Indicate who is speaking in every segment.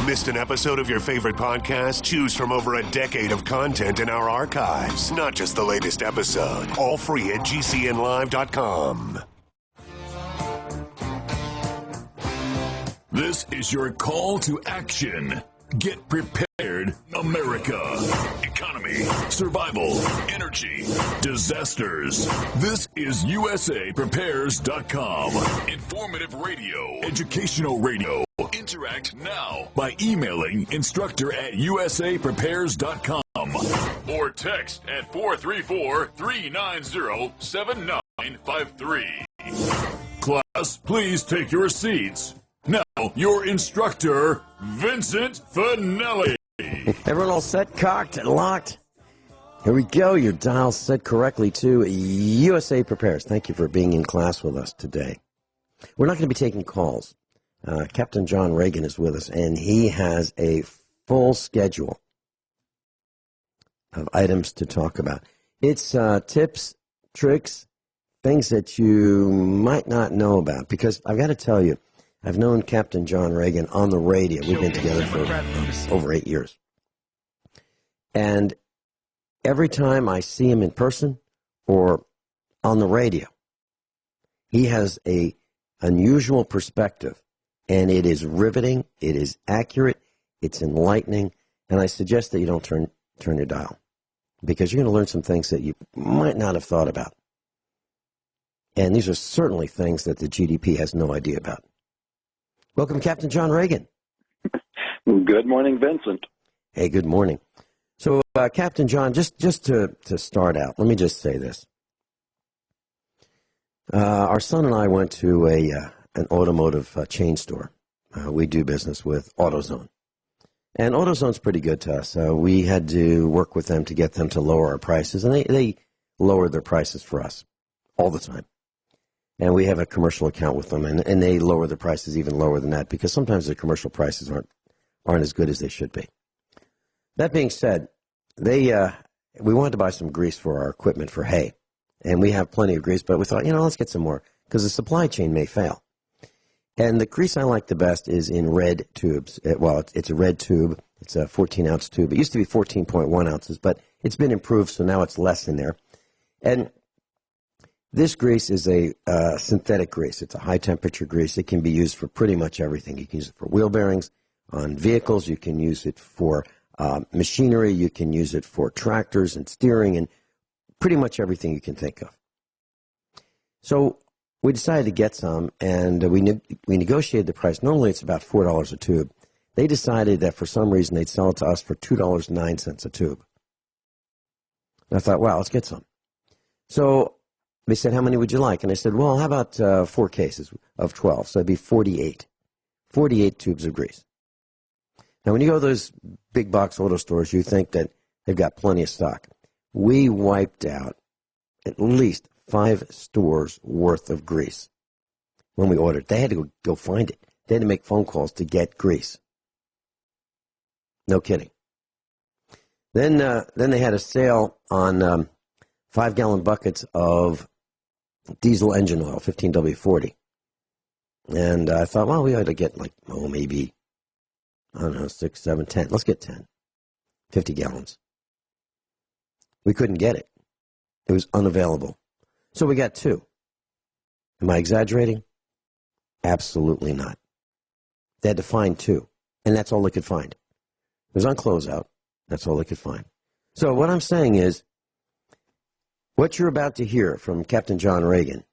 Speaker 1: Missed an episode of your favorite podcast? Choose from over a decade of content in our archives, not just the latest episode. All free at GCNlive.com.
Speaker 2: This is your call to action. Get prepared, America. Economy, survival, energy, disasters. This is USAPrepares.com. Informative radio, educational radio. Interact now by emailing instructor@usaprepares.com or text at 434-390-7953. Class, please take your seats. Now, your instructor, Vincent Finelli.
Speaker 3: Everyone all set, cocked, and locked? Here we go. Your dial set correctly to USA Prepares. Thank you for being in class with us today. We're not going to be taking calls. Captain John Ragan is with us, and he has a full schedule of items to talk about. It's tips, tricks, things that you might not know about, because I've got to tell you, I've known Captain John Ragan on the radio. We've been together for over 8 years. And every time I see him in person or on the radio, he has an unusual perspective, and it is riveting, it is accurate, it's enlightening, and I suggest that you don't turn your dial, because you're going to learn some things that you might not have thought about. And these are certainly things that the GDP has no idea about. Welcome, Captain John Ragan.
Speaker 4: Good morning, Vincent.
Speaker 3: Hey, good morning. So, Captain John, just to start out, let me just say this. Our son and I went to an automotive chain store. We do business with AutoZone. And AutoZone's pretty good to us. We had to work with them to get them to lower our prices, and they lowered their prices for us all the time. And we have a commercial account with them, and they lower the prices even lower than that, because sometimes the commercial prices aren't as good as they should be. That being said, we wanted to buy some grease for our equipment for hay, and we have plenty of grease, but we thought, let's get some more, because the supply chain may fail. And the grease I like the best is in red tubes. It's a red tube. It's a 14-ounce tube. It used to be 14.1 ounces, but it's been improved, so now it's less in there. And this grease is a synthetic grease. It's a high-temperature grease. It can be used for pretty much everything. You can use it for wheel bearings on vehicles. You can use it for machinery. You can use it for tractors and steering and pretty much everything you can think of. So we decided to get some, and we negotiated the price. Normally it's about $4 a tube. They decided that for some reason they'd sell it to us for $2.09 a tube. And I thought, wow, let's get some. So they said, how many would you like? And I said, well, how about 4 cases of 12? So it'd be 48. 48 tubes of grease. Now, when you go to those big box auto stores, you think that they've got plenty of stock. We wiped out at least 5 stores worth of grease when we ordered. They had to go find it. They had to make phone calls to get grease. No kidding. Then they had a sale on 5-gallon buckets of diesel engine oil, 15W40. And I thought, well, we ought to get maybe, 6, 7, 10. Let's get 10. 50 gallons. We couldn't get it. It was unavailable. So we got 2. Am I exaggerating? Absolutely not. They had to find 2. And that's all they could find. It was on closeout. That's all they could find. So what I'm saying is, what you're about to hear from Captain John Ragan,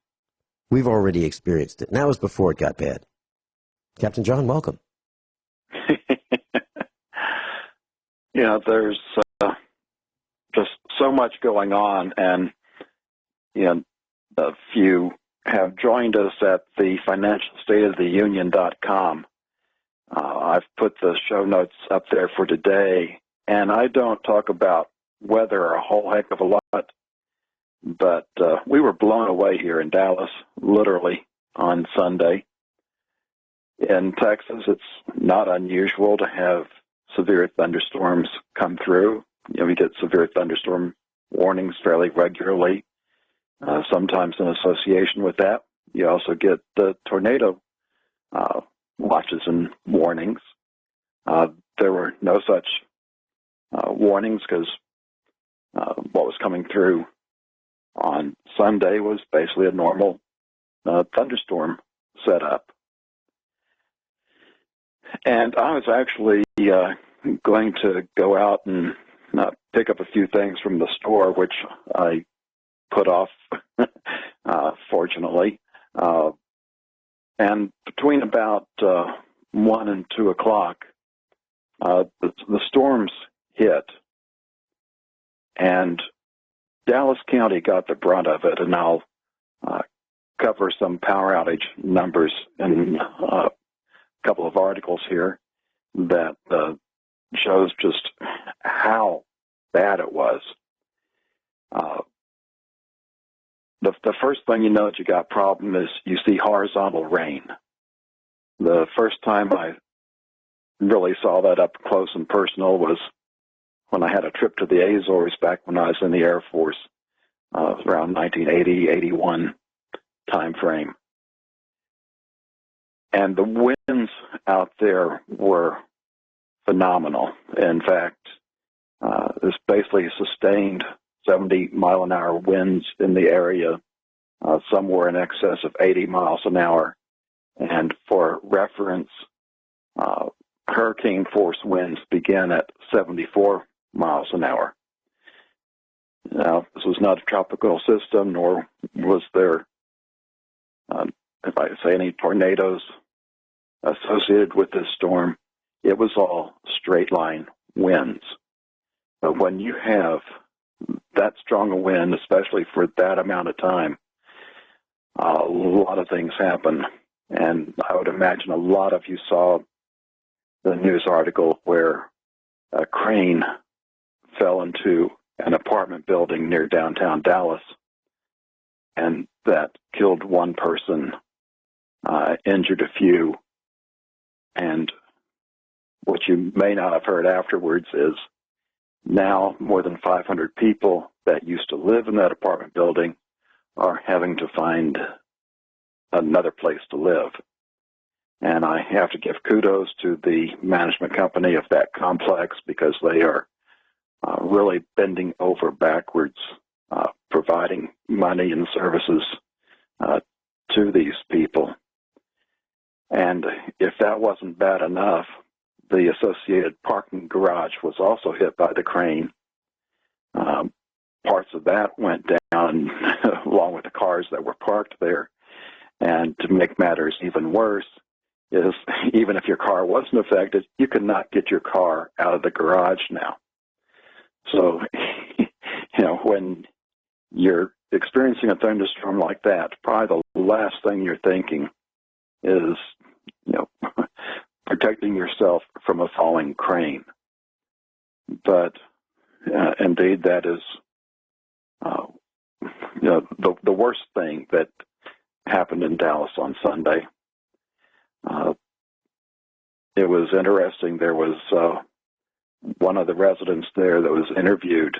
Speaker 3: we've already experienced it. And that was before it got bad. Captain John, welcome.
Speaker 4: There's just so much going on. And, if you have joined us at the financialstateoftheunion.com, I've put the show notes up there for today. And I don't talk about weather a whole heck of a lot. But we were blown away here in Dallas, literally, on Sunday. In Texas, it's not unusual to have severe thunderstorms come through. We get severe thunderstorm warnings fairly regularly, sometimes in association with that. You also get the tornado watches and warnings. There were no such warnings because what was coming through on Sunday was basically a normal thunderstorm setup. And I was actually going to go out and pick up a few things from the store, which I put off, fortunately. And between about 1 and 2 o'clock, the storms hit, and Dallas County got the brunt of it, and I'll cover some power outage numbers in a couple of articles here that shows just how bad it was. The first thing you know that you got problem is you see horizontal rain. The first time I really saw that up close and personal was when I had a trip to the Azores back when I was in the Air Force, around 1980, 81 time frame. And the winds out there were phenomenal. In fact, it's basically sustained 70-mile-an-hour winds in the area, somewhere in excess of 80 miles an hour. And for reference, hurricane force winds begin at 74 miles an hour. Now, this was not a tropical system, nor was there, if I say, any tornadoes associated with this storm. It was all straight line winds. But when you have that strong a wind, especially for that amount of time, a lot of things happen. And I would imagine a lot of you saw the news article where a crane fell into an apartment building near downtown Dallas, and that killed one person, injured a few. And what you may not have heard afterwards is now more than 500 people that used to live in that apartment building are having to find another place to live. And I have to give kudos to the management company of that complex because they are really bending over backwards, providing money and services to these people. And if that wasn't bad enough, the associated parking garage was also hit by the crane. Parts of that went down along with the cars that were parked there. And to make matters even worse is even if your car wasn't affected, you could not get your car out of the garage now. So, when you're experiencing a thunderstorm like that, probably the last thing you're thinking is, protecting yourself from a falling crane. But indeed, that is the worst thing that happened in Dallas on Sunday. It was interesting. There was one of the residents there that was interviewed,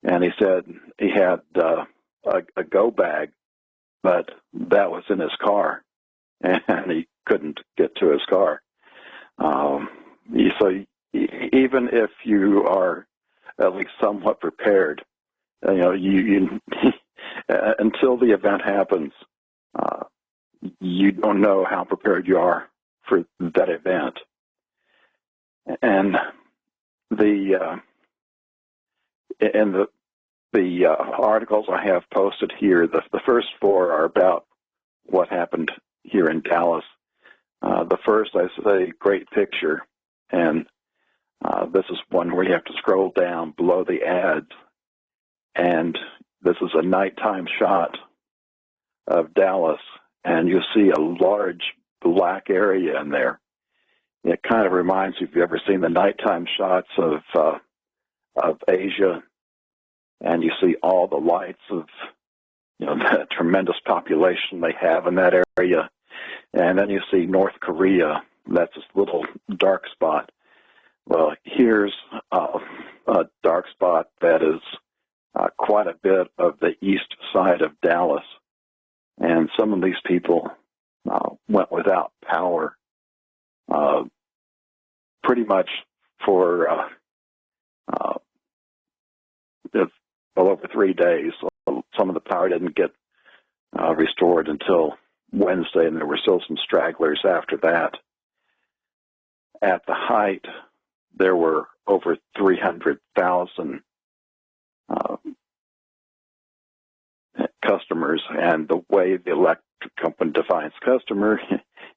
Speaker 4: and he said he had a go bag, but that was in his car, and he couldn't get to his car. So even if you are at least somewhat prepared, you until the event happens, you don't know how prepared you are for that event. And the articles I have posted here, the first 4 are about what happened here in Dallas. The first, I say, great picture, and this is one where you have to scroll down below the ads, and this is a nighttime shot of Dallas, and you see a large black area in there. It kind of reminds you, if you've ever seen the nighttime shots of Asia, and you see all the lights of the tremendous population they have in that area. And then you see North Korea. That's this little dark spot. Well, here's a dark spot that is quite a bit of the east side of Dallas. And some of these people went without power pretty much for well over 3 days. Some of the power didn't get restored until Wednesday, and there were still some stragglers after that. At the height, there were over 300,000 customers, and the way the electric company defines customer,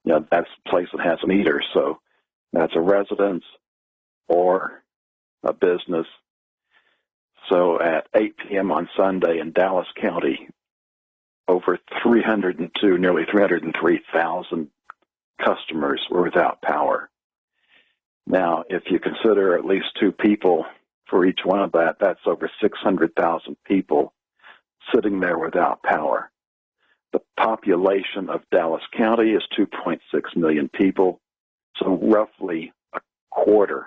Speaker 4: that's a place that has meters. So that's a residence or a business. So at 8 p.m. on Sunday in Dallas County, over 302, nearly 303,000 customers were without power. Now, if you consider at least 2 people for each one of that, that's over 600,000 people sitting there without power. The population of Dallas County is 2.6 million people, so roughly a quarter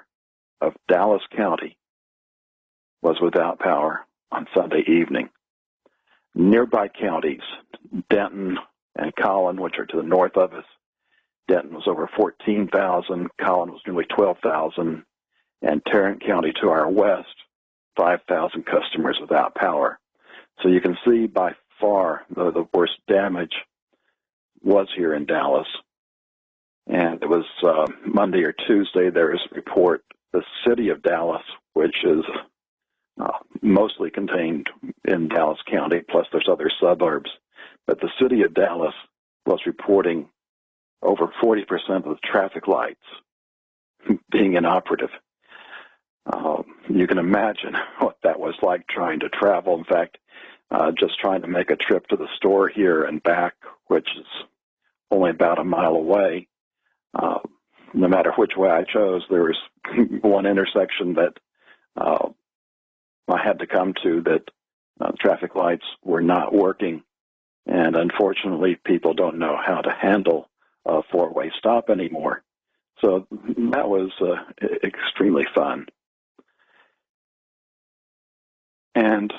Speaker 4: of Dallas County was without power on Sunday evening. Nearby counties, Denton and Collin, which are to the north of us, Denton was over 14,000, Collin was nearly 12,000, and Tarrant County to our west, 5,000 customers without power. So you can see by far the worst damage was here in Dallas. And it was Monday or Tuesday, there is a report, the city of Dallas, which is mostly contained in Dallas County, plus there's other suburbs. But the city of Dallas was reporting over 40% of the traffic lights being inoperative. You can imagine what that was like trying to travel. In fact, just trying to make a trip to the store here and back, which is only about a mile away. No matter which way I chose, there was one intersection that I had to come to that traffic lights were not working. And unfortunately, people don't know how to handle a 4-way stop anymore. So that was extremely fun. And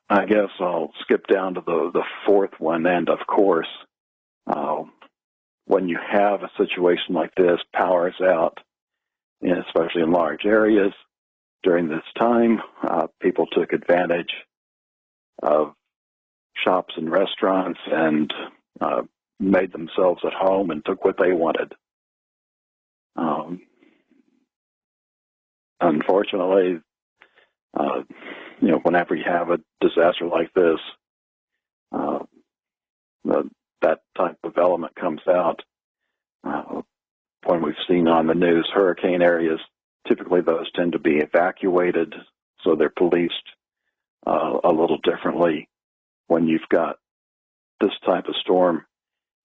Speaker 4: I guess I'll skip down to the fourth one. And of course, when you have a situation like this, power is out, and especially in large areas. During this time, people took advantage of shops and restaurants and made themselves at home and took what they wanted. Unfortunately, whenever you have a disaster like this, that type of element comes out. When we've seen on the news hurricane areas, typically those tend to be evacuated, so they're policed a little differently. When you've got this type of storm,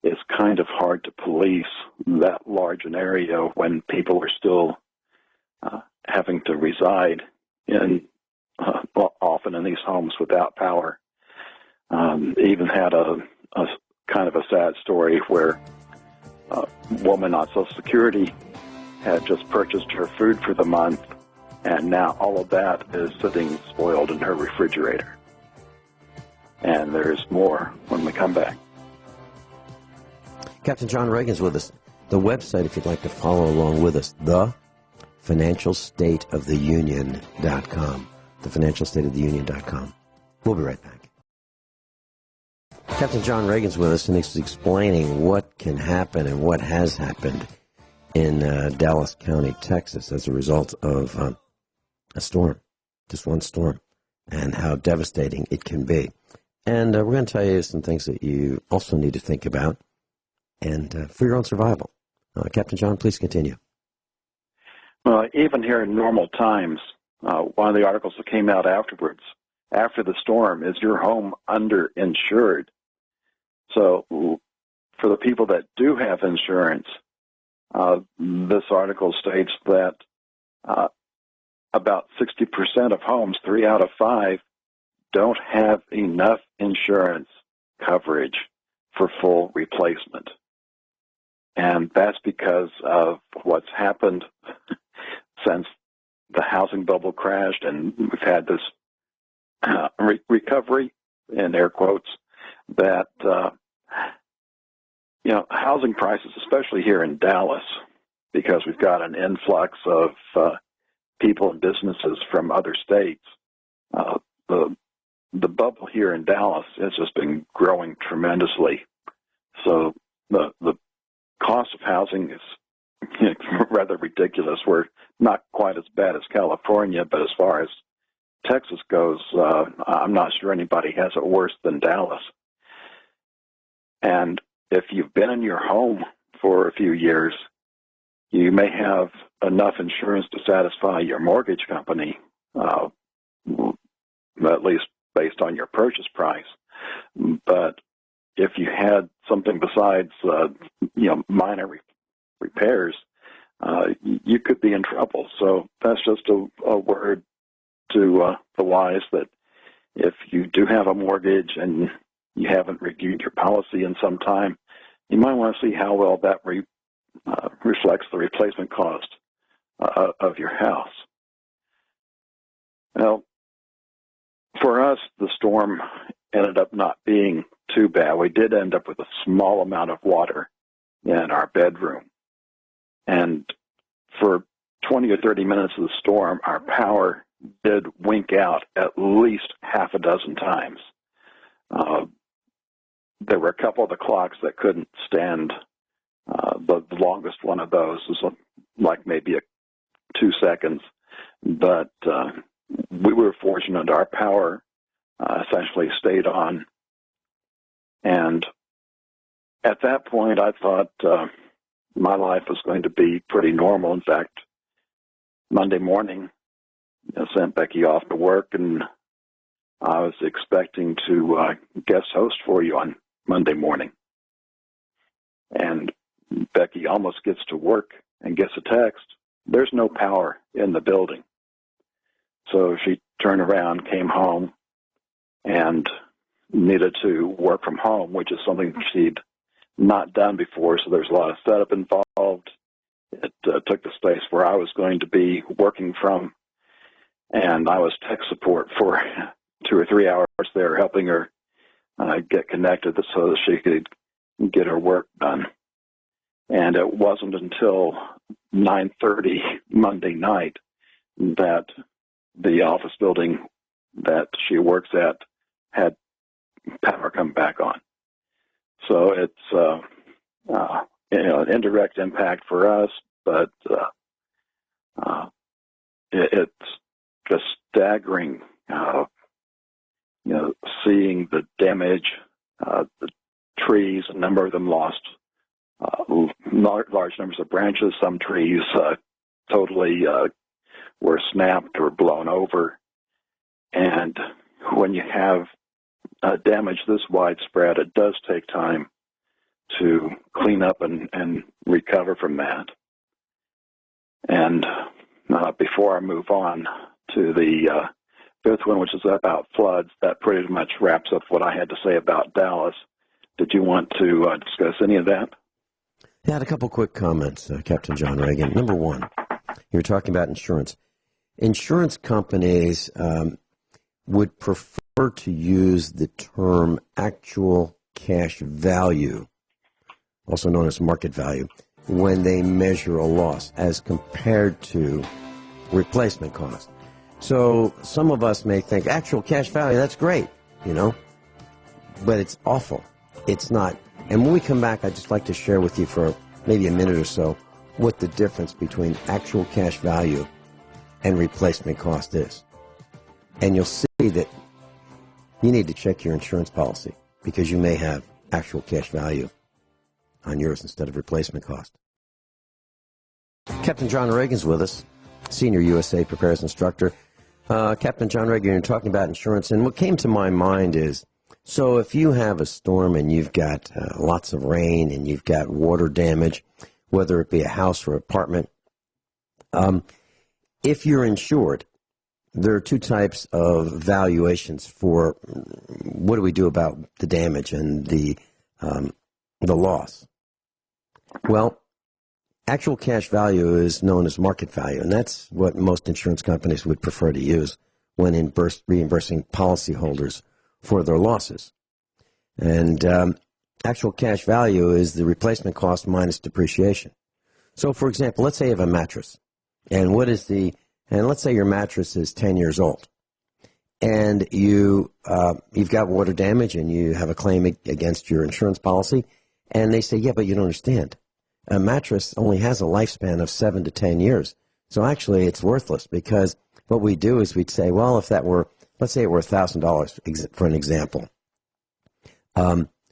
Speaker 4: it's kind of hard to police that large an area when people are still having to reside in often in these homes without power. Even had a kind of a sad story where a woman on Social Security had just purchased her food for the month, and now all of that is sitting spoiled in her refrigerator. And there's more when we come back.
Speaker 3: Captain John Regan's with us. The website, if you'd like to follow along with us, thefinancialstateoftheunion.com. Thefinancialstateoftheunion.com. We'll be right back. Captain John Regan's with us, and he's explaining what can happen and what has happened in Dallas County, Texas, as a result of a storm, just one storm, and how devastating it can be. And we're going to tell you some things that you also need to think about and for your own survival. Captain John, please continue.
Speaker 4: Well, even here in normal times, one of the articles that came out afterwards, after the storm, is your home underinsured? So for the people that do have insurance, this article states that about 60% of homes, 3 out of 5, don't have enough insurance coverage for full replacement. And that's because of what's happened since the housing bubble crashed, and we've had this recovery, in air quotes, that housing prices, especially here in Dallas, because we've got an influx of people and businesses from other states. The bubble here in Dallas has just been growing tremendously. So the cost of housing is rather ridiculous. We're not quite as bad as California, but as far as Texas goes, I'm not sure anybody has it worse than Dallas. And if you've been in your home for a few years, you may have enough insurance to satisfy your mortgage company, at least based on your purchase price. But if you had something besides, minor repairs, you could be in trouble. So that's just a word to the wise that if you do have a mortgage and you haven't reviewed your policy in some time, you might want to see how well that reflects the replacement cost of your house. Now, for us, the storm ended up not being too bad. We did end up with a small amount of water in our bedroom. And for 20 or 30 minutes of the storm, our power did wink out at least half a dozen times. There were a couple of the clocks that couldn't stand. The longest one of those was like maybe 2 seconds. But we were fortunate our power essentially stayed on. And at that point, I thought my life was going to be pretty normal. In fact, Monday morning, I sent Becky off to work, and I was expecting to guest host for you on Monday morning. And Becky almost gets to work and gets a text. There's no power in the building. So she turned around, came home, and needed to work from home, which is something she'd not done before. So there's a lot of setup involved. It took the space where I was going to be working from, and I was tech support for 2 or 3 hours there, helping her get connected so that she could get her work done. And it wasn't until 9:30 Monday night that the office building that she works at had power come back on. So it's an indirect impact for us, but it's just staggering. Seeing the damage, the trees, a number of them lost large numbers of branches. Some trees totally were snapped or blown over. And when you have damage this widespread, it does take time to clean up and recover from that. And before I move on to the fifth one, which is about floods, that pretty much wraps up what I had to say about Dallas. Did you want to discuss any of that?
Speaker 3: Yeah, I had a couple quick comments, Captain John Regan. Number one, you were talking about insurance. Insurance companies would prefer to use the term actual cash value, also known as market value, when they measure a loss as compared to replacement cost. So some of us may think actual cash value, that's great, but it's awful. It's not. And when we come back, I'd just like to share with you for maybe a minute or so what the difference between actual cash value and replacement cost is. And you'll see that you need to check your insurance policy because you may have actual cash value on yours instead of replacement cost. Captain John Regan's with us, Senior USA Preparedness Instructor. Captain John Regan, you're talking about insurance, and what came to my mind is, so if you have a storm and you've got lots of rain and you've got water damage, whether it be a house or apartment, if you're insured, there are two types of valuations for what do we do about the damage and the loss. Well, actual cash value is known as market value, and that's what most insurance companies would prefer to use when reimbursing policyholders for their losses. And Actual cash value is the replacement cost minus depreciation. So, for example, let's say you have a mattress, and let's say your mattress is 10 years old, and you've got water damage, and you have a claim against your insurance policy, and they say, yeah, but you don't understand. A mattress only has a lifespan of 7 to 10 years, so actually it's worthless, because what we do is we'd say, well, if that were, let's say it were $1,000 for an example.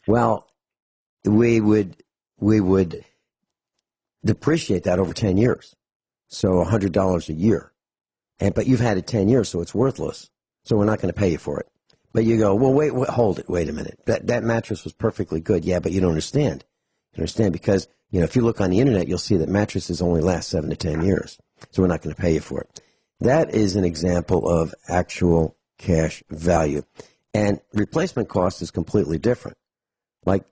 Speaker 3: Well, we would depreciate that over 10 years, so $100 a year. But you've had it 10 years, so it's worthless, so we're not going to pay you for it. But you go, well, wait a minute. That mattress was perfectly good. Yeah, but you don't understand. You understand because, if you look on the internet, you'll see that mattresses only last 7 to 10 years, so we're not going to pay you for it. That is an example of actual cash value. And replacement cost is completely different. Like,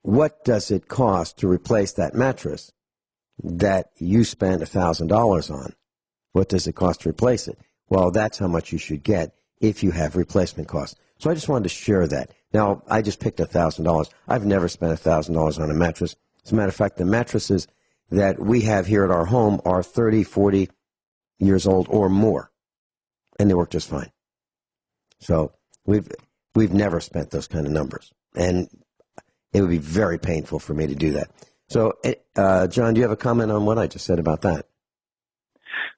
Speaker 3: what does it cost to replace that mattress that you spent $1,000 on? What does it cost to replace it? Well, that's how much you should get if you have replacement costs. So I just wanted to share that. Now, I just picked $1,000. I've never spent $1,000 on a mattress. As a matter of fact, the mattresses that we have here at our home are 30, 40 years old or more, and they work just fine. So we've never spent those kind of numbers, and it would be very painful for me to do that. So, John, do you have a comment on what I just said about that?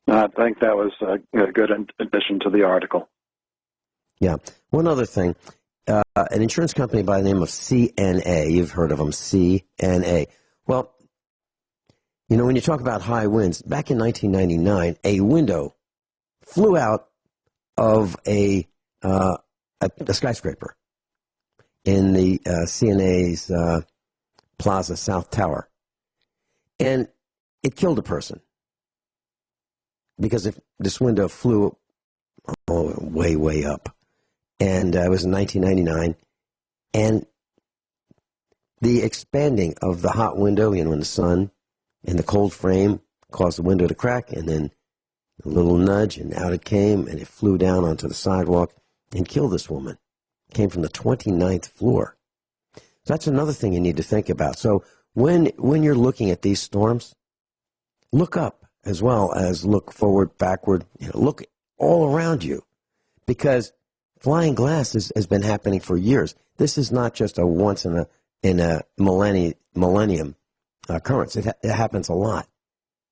Speaker 4: I think that was a good addition to the article.
Speaker 3: Yeah. One other thing, an insurance company by the name of CNA, you've heard of them, CNA. Well, when you talk about high winds, back in 1999, a window flew out of a skyscraper in the CNA's Plaza South Tower. And it killed a person because if this window flew way, way up. And it was in 1999. And the expanding of the hot window, in the sun and the cold frame caused the window to crack, and then a little nudge, and out it came, and it flew down onto the sidewalk and killed this woman. It came from the 29th floor. So that's another thing you need to think about. So when you're looking at these storms, look up as well as look forward, backward, look all around you, because flying glass has been happening for years. This is not just a once in a millennium occurrence. It happens a lot.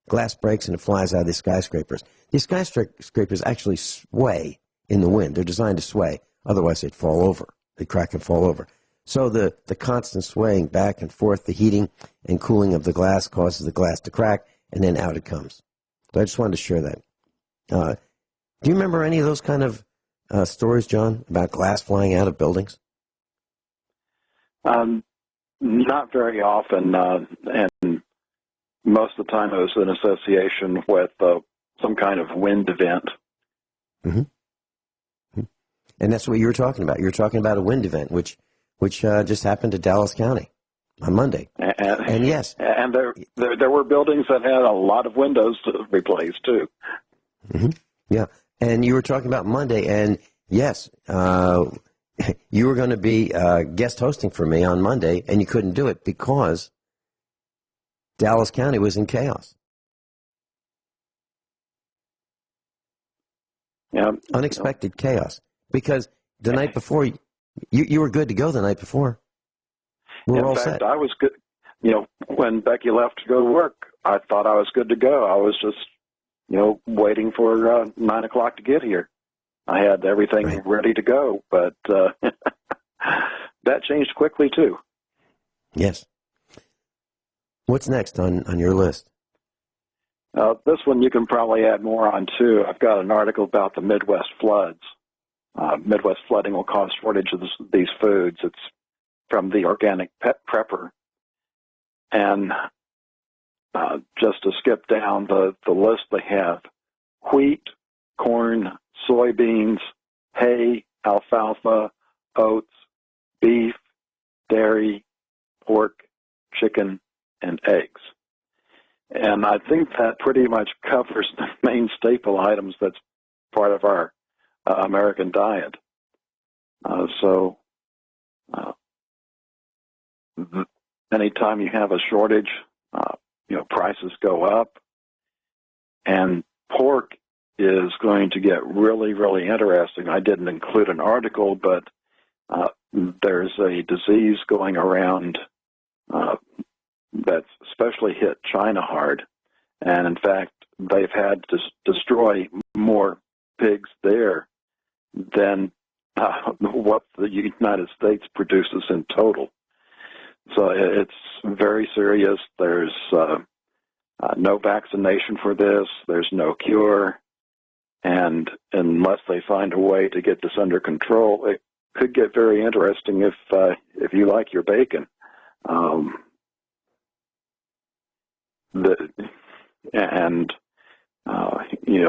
Speaker 3: Glass breaks and it flies out of these skyscrapers. These skyscrapers actually sway in the wind. They're designed to sway. Otherwise, they'd fall over. They'd crack and fall over. So the constant swaying back and forth, the heating and cooling of the glass causes the glass to crack, and then out it comes. So I just wanted to share that. Do you remember any of those kind of stories, John, about glass flying out of buildings?
Speaker 4: Not very often, and most of the time it was in association with some kind of wind event.
Speaker 3: Mm-hmm. And that's what you were talking about. You were talking about a wind event, which just happened to Dallas County on Monday. And yes.
Speaker 4: And there were buildings that had a lot of windows to replace, too.
Speaker 3: Mm-hmm. Yeah. And you were talking about Monday, and yes, you were going to be guest hosting for me on Monday, and you couldn't do it because Dallas County was in chaos.
Speaker 4: Yeah.
Speaker 3: Unexpected chaos. Because the night before, you were good to go the night before. We were all set.
Speaker 4: In fact, I was good. When Becky left to go to work, I thought I was good to go. I was just, waiting for 9 o'clock to get here. I had everything ready to go, but that changed quickly, too.
Speaker 3: Yes. What's next on your list?
Speaker 4: This one you can probably add more on, too. I've got an article about the Midwest floods. Midwest flooding will cause shortage of these foods. It's from the Organic Pet Prepper. And just to skip down the list they have, wheat, corn, soybeans, hay, alfalfa, oats, beef, dairy, pork, chicken, and eggs. And I think that pretty much covers the main staple items that's part of our American diet. anytime you have a shortage, prices go up, and pork is going to get really, really interesting. I didn't include an article, but there's a disease going around that's especially hit China hard. And in fact, they've had to destroy more pigs there than what the United States produces in total. So it's very serious. There's no vaccination for this. There's no cure. And unless they find a way to get this under control, it could get very interesting if you like your bacon.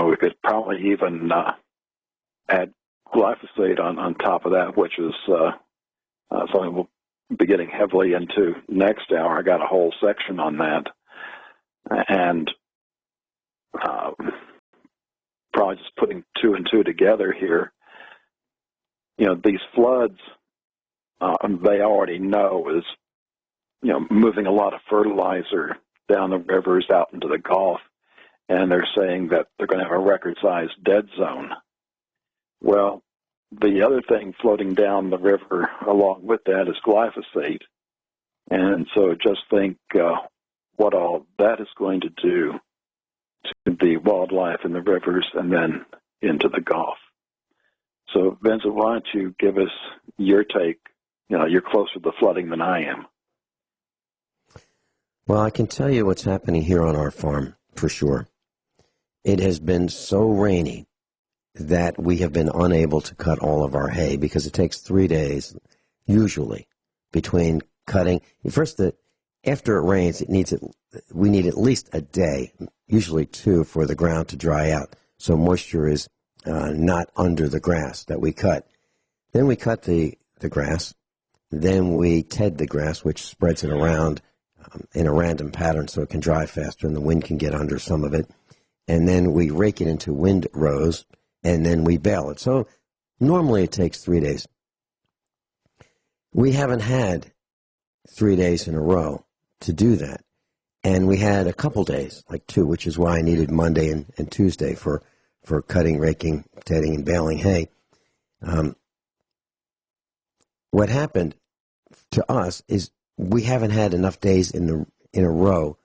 Speaker 4: We could probably even add glyphosate on top of that, which is something we'll be getting heavily into next hour. I got a whole section on that. And probably just putting two and two together here. These floods, they already know is, moving a lot of fertilizer down the rivers out into the Gulf, and they're saying that they're going to have a record-sized dead zone. Well, the other thing floating down the river along with that is glyphosate. And so just think what all that is going to do to the wildlife in the rivers and then into the Gulf. So, Vincent, why don't you give us your take? You're closer to the flooding than I am.
Speaker 3: Well, I can tell you what's happening here on our farm, for sure. It has been so rainy that we have been unable to cut all of our hay because it takes 3 days, usually, between cutting. First, after it rains, we need at least a day, usually 2, for the ground to dry out, so moisture is not under the grass that we cut. Then we cut the grass. Then we ted the grass, which spreads it around in a random pattern so it can dry faster and the wind can get under some of it. And then we rake it into windrows, and then we bale it. So normally it takes 3 days. We haven't had 3 days in a row to do that. And we had a couple days, like 2, which is why I needed Monday and Tuesday for cutting, raking, tedding, and baling hay. What happened to us is we haven't had enough days in a row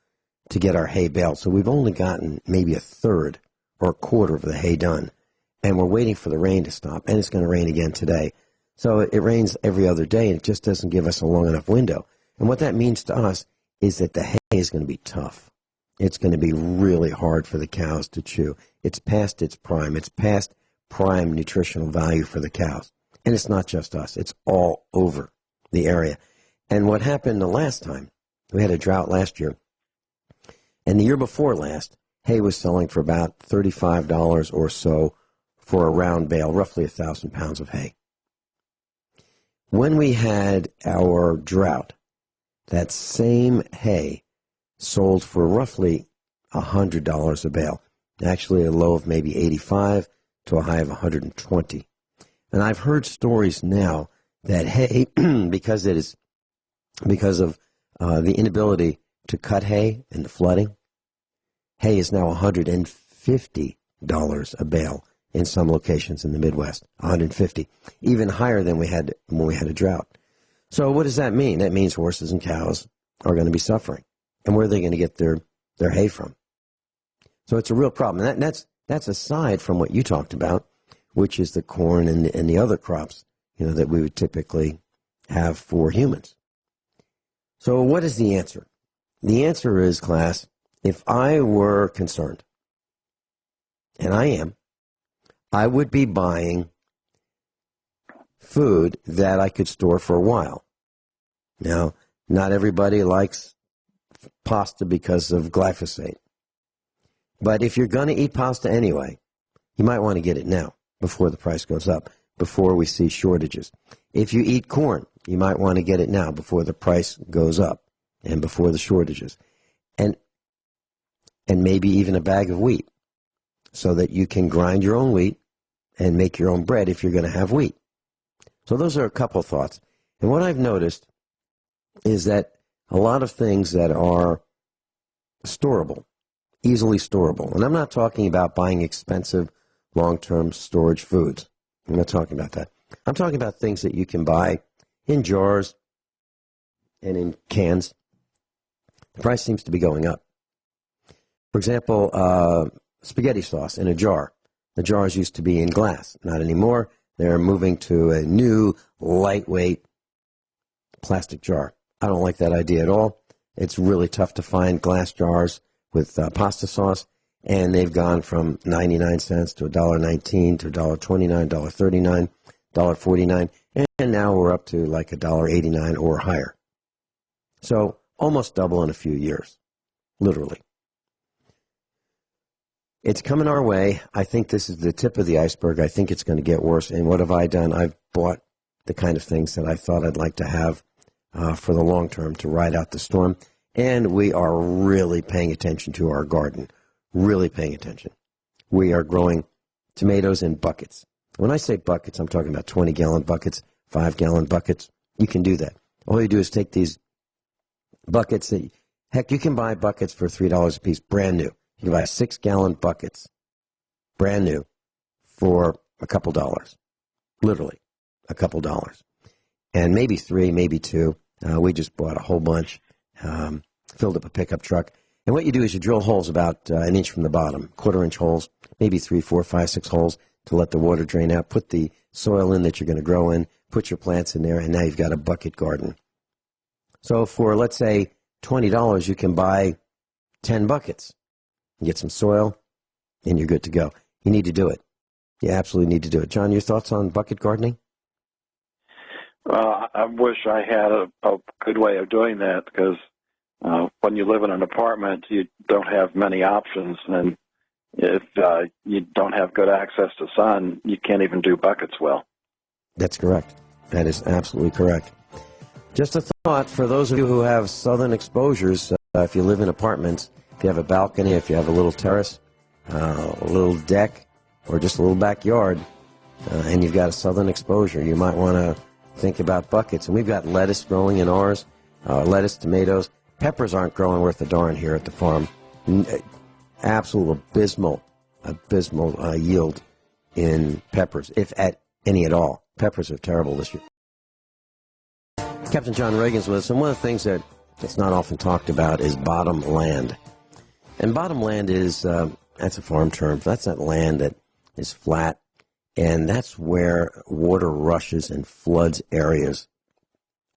Speaker 3: to get our hay baled. So we've only gotten maybe a third or a quarter of the hay done. And we're waiting for the rain to stop, and it's going to rain again today. So it rains every other day, and it just doesn't give us a long enough window. And what that means to us is that the hay is going to be tough. It's going to be really hard for the cows to chew. It's past its prime. It's past prime nutritional value for the cows. And it's not just us. It's all over the area. And what happened the last time, we had a drought last year, and the year before last, hay was selling for about $35 or so for a round bale, roughly 1,000 pounds of hay. When we had our drought, that same hay sold for roughly $100 a bale, actually a low of maybe 85 to a high of 120. And I've heard stories now that hay, because of the inability to cut hay and the flooding, hay is now $150 a bale in some locations in the Midwest. 150, even higher than we had when we had a drought. So what does that mean? That means horses and cows are going to be suffering. And where are they going to get their hay from? So it's a real problem. And that's aside from what you talked about, which is the corn and the other crops, that we would typically have for humans. So what is the answer? The answer is, class, if I were concerned, and I am, I would be buying food that I could store for a while. Now, not everybody likes pasta because of glyphosate. But if you're going to eat pasta anyway, you might want to get it now before the price goes up, before we see shortages. If you eat corn, you might want to get it now before the price goes up and before the shortages. And maybe even a bag of wheat so that you can grind your own wheat and make your own bread if you're going to have wheat. So those are a couple thoughts. And what I've noticed is that a lot of things that are storable, easily storable, and I'm not talking about buying expensive long-term storage foods. I'm not talking about that. I'm talking about things that you can buy in jars and in cans. The price seems to be going up. For example, spaghetti sauce in a jar. The jars used to be in glass. Not anymore. They're moving to a new, lightweight plastic jar. I don't like that idea at all. It's really tough to find glass jars with pasta sauce, and they've gone from 99 cents to $1.19 to $1.29, $1.39, $1.49, and now we're up to like $1.89 or higher. So almost double in a few years, literally. It's coming our way. I think this is the tip of the iceberg. I think it's going to get worse. And what have I done? I've bought the kind of things that I thought I'd like to have for the long term to ride out the storm. And we are really paying attention to our garden, really paying attention. We are growing tomatoes in buckets. When I say buckets, I'm talking about 20-gallon buckets, 5-gallon buckets. You can do that. All you do is take these buckets. Heck, you can buy buckets for $3 a piece, brand new. You can buy 6-gallon buckets, brand new, for a couple dollars, literally a couple dollars. And maybe 3, maybe 2. We just bought a whole bunch, filled up a pickup truck. And what you do is you drill holes about an inch from the bottom, quarter-inch holes, maybe 3, 4, 5, 6 holes to let the water drain out. Put the soil in that you're going to grow in, put your plants in there, and now you've got a bucket garden. So for, let's say, $20, you can buy 10 buckets. Get some soil, and you're good to go. You need to do it. You absolutely need to do it. John, your thoughts on bucket gardening?
Speaker 4: I wish I had a good way of doing that, because when you live in an apartment, you don't have many options, and if you don't have good access to sun, you can't even do buckets well.
Speaker 3: That's correct. That is absolutely correct. Just a thought for those of you who have southern exposures, if you live in apartments, if you have a balcony, if you have a little terrace, a little deck, or just a little backyard, and you've got a southern exposure, you might want to think about buckets. And we've got lettuce growing in ours, lettuce, tomatoes. Peppers aren't growing worth a darn here at the farm. Absolute abysmal yield in peppers, if at any at all. Peppers are terrible this year. Captain John Ragan's with us, and one of the things that's not often talked about is bottom land. And bottom land is, that's a farm term. That's that land that is flat, and that's where water rushes and floods areas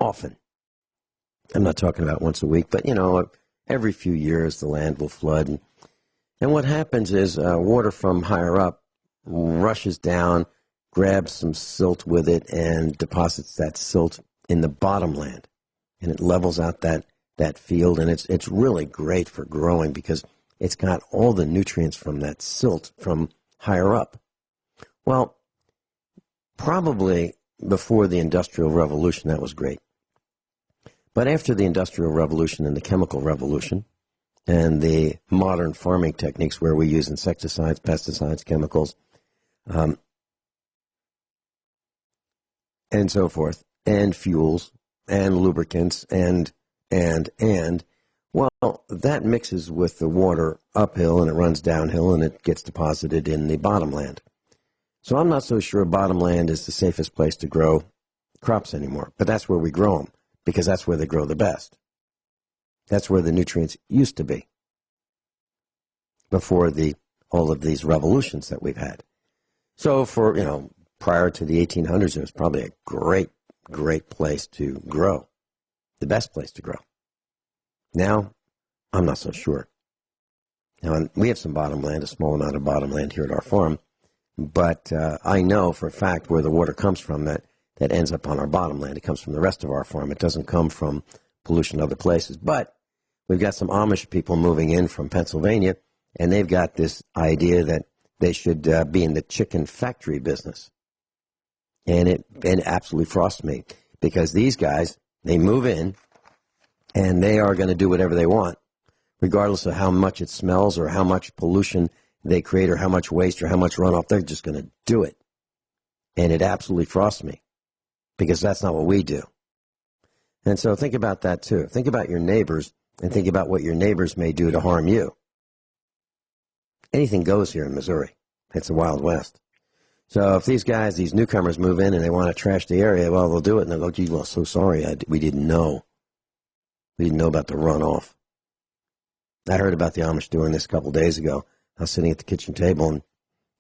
Speaker 3: often. I'm not talking about once a week, but, every few years the land will flood. And what happens is water from higher up rushes down, grabs some silt with it, and deposits that silt in the bottom land. And it levels out that field, and it's really great for growing because it's got all the nutrients from that silt from higher up. Well, probably before the Industrial Revolution, that was great. But after the Industrial Revolution and the Chemical Revolution and the modern farming techniques where we use insecticides, pesticides, chemicals, and so forth, and fuels, and lubricants, and, well, that mixes with the water uphill, and it runs downhill, and it gets deposited in the bottom land. So I'm not so sure bottom land is the safest place to grow crops anymore, but that's where we grow them, because that's where they grow the best. That's where the nutrients used to be before all of these revolutions that we've had. So for, prior to the 1800s, it was probably a great place to grow, the best place to grow. Now, I'm not so sure. Now, we have some bottom land, a small amount of bottom land here at our farm, but I know for a fact where the water comes from that ends up on our bottom land. It comes from the rest of our farm. It doesn't come from pollution other places. But we've got some Amish people moving in from Pennsylvania, and they've got this idea that they should be in the chicken factory business. And it absolutely frosts me, because these guys, they move in, and they are going to do whatever they want, regardless of how much it smells or how much pollution they create or how much waste or how much runoff. They're just going to do it. And it absolutely frosts me, because that's not what we do. And so think about that too. Think about your neighbors and think about what your neighbors may do to harm you. Anything goes here in Missouri. It's the Wild West. So if these guys, these newcomers move in and they want to trash the area, well, they'll do it and they'll go, gee, well, so sorry, we didn't know. We didn't know about the runoff. I heard about the Amish doing this a couple of days ago. I was sitting at the kitchen table and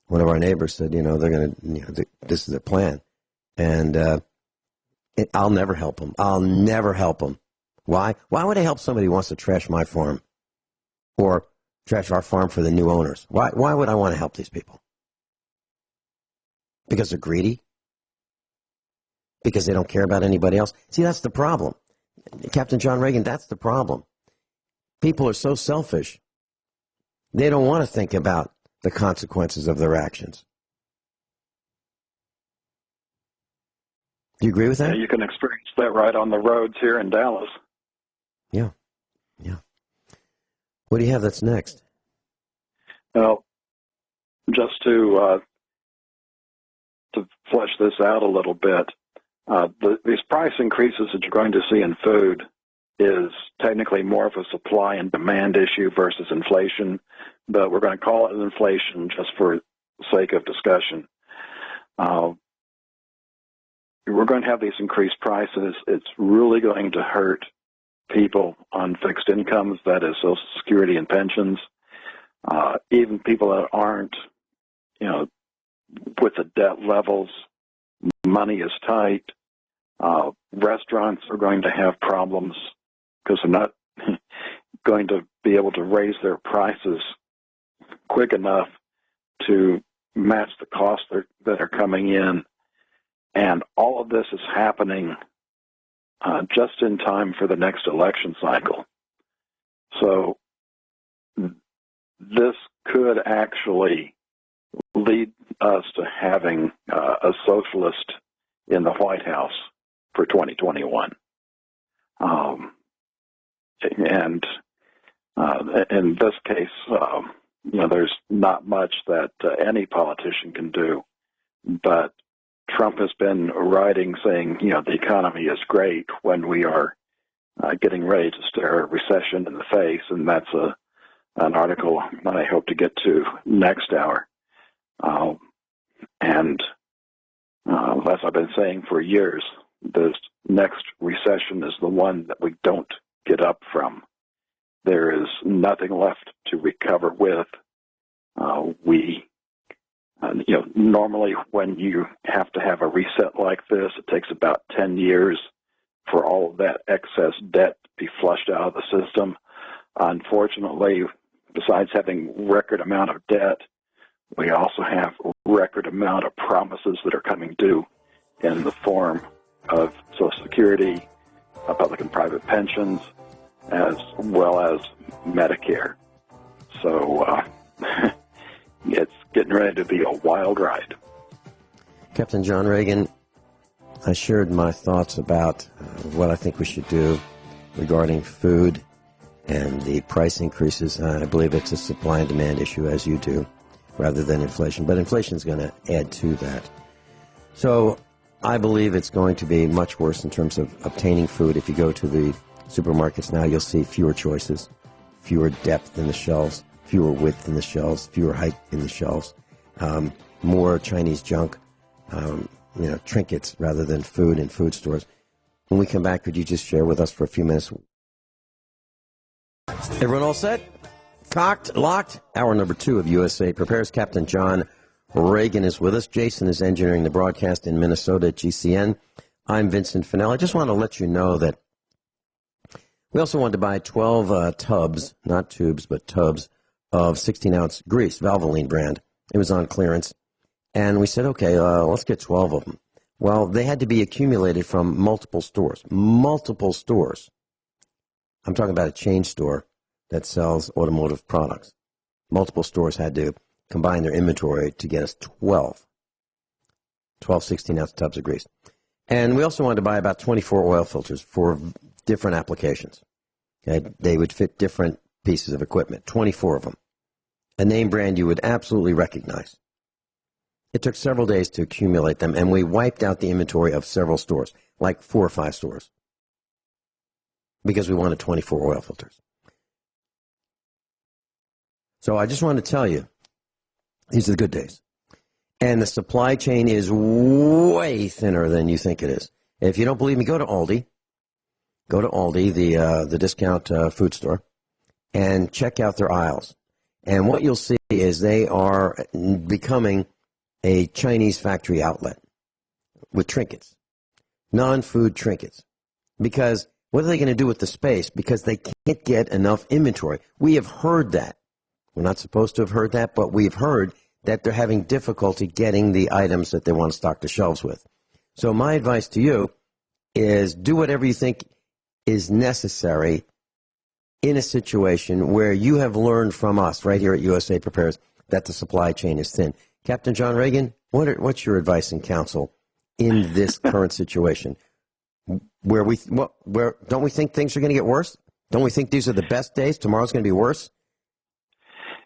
Speaker 3: one of our neighbors said, they're going to, this is their plan. And I'll never help them. I'll never help them. Why? Why would I help somebody who wants to trash my farm or trash our farm for the new owners? Why would I want to help these people? Because they're greedy? Because they don't care about anybody else? See, that's the problem. Captain John Regan, that's the problem. People are so selfish. They don't want to think about the consequences of their actions. Do you agree with that?
Speaker 4: Yeah, you can experience that right on the roads here in Dallas.
Speaker 3: Yeah. What do you have that's next?
Speaker 4: Well, just to flesh this out a little bit, these price increases that you're going to see in food is technically more of a supply and demand issue versus inflation, but we're going to call it inflation just for sake of discussion. We're going to have these increased prices. It's really going to hurt people on fixed incomes, that is Social Security and pensions. Even people that aren't, with the debt levels, money is tight. Restaurants are going to have problems because they're not going to be able to raise their prices quick enough to match the costs that are coming in. And all of this is happening just in time for the next election cycle. So this could actually lead us to having a socialist in the White House for 2021. And in this case, there's not much that any politician can do, but Trump has been writing saying, the economy is great when we are getting ready to stare a recession in the face, and that's an article that I hope to get to next hour. And as I've been saying for years, this next recession is the one that we don't get up from. There is nothing left to recover with. Normally when you have to have a reset like this, it takes about 10 years for all of that excess debt to be flushed out of the system. Unfortunately, besides having record amount of debt, we also have record amount of promises that are coming due in the form of Social Security, public and private pensions, as well as Medicare. So it's getting ready to be a wild ride.
Speaker 3: Captain John Regan, I shared my thoughts about what I think we should do regarding food and the price increases. I believe it's a supply and demand issue, as you do, rather than inflation. But inflation is going to add to that. So I believe it's going to be much worse in terms of obtaining food. If you go to the supermarkets now, you'll see fewer choices, fewer depth in the shelves, fewer width in the shelves, fewer height in the shelves, more Chinese junk, trinkets rather than food in food stores. When we come back, could you just share with us for a few minutes? Everyone all set? Cocked, locked? Hour number 2 of USA Prepares. Captain John Regan is with us. Jason is engineering the broadcast in Minnesota at GCN. I'm Vincent Finelli. I just want to let you know that we also wanted to buy 12 tubs, not tubes, but tubs, of 16-ounce grease, Valvoline brand. It was on clearance. And we said, okay, let's get 12 of them. Well, they had to be accumulated from multiple stores. Multiple stores. I'm talking about a chain store that sells automotive products. Multiple stores had to combine their inventory to get us 12 16-ounce tubs of grease. And we also wanted to buy about 24 oil filters for different applications. Okay? They would fit different pieces of equipment, 24 of them. A name brand you would absolutely recognize. It took several days to accumulate them, and we wiped out the inventory of several stores, like 4 or 5 stores. because we wanted 24 oil filters. So I just want to tell you, these are the good days. And the supply chain is way thinner than you think it is. If you don't believe me, go to Aldi. Go to Aldi, the discount food store, and check out their aisles. And what you'll see is they are becoming a Chinese factory outlet with trinkets, non-food trinkets. Because what are they going to do with the space? Because they can't get enough inventory. We have heard that. We're not supposed to have heard that, but we've heard that they're having difficulty getting the items that they want to stock the shelves with. So my advice to you is do whatever you think is necessary in a situation where you have learned from us right here at USA Prepares that the supply chain is thin. Captain John Ragan, what's your advice and counsel in this current situation? Where don't we think things are going to get worse? Don't we think these are the best days? Tomorrow's going to be worse?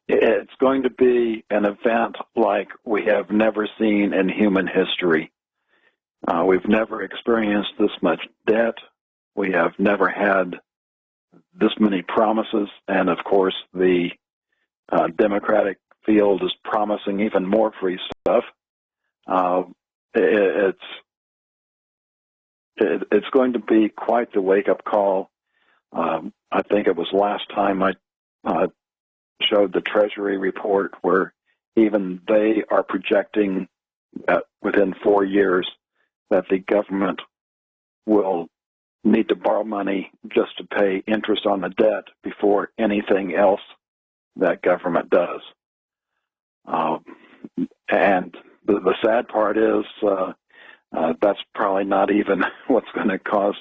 Speaker 4: It's going to be an event like we have never seen in human history. We've never experienced this much debt. We have never had this many promises. And, of course, the Democratic field is promising even more free stuff. It's going to be quite the wake-up call. I think it was last time I showed the Treasury report where even they are projecting that within 4 years that the government will need to borrow money just to pay interest on the debt before anything else that government does. And the sad part is that's probably not even what's going to cause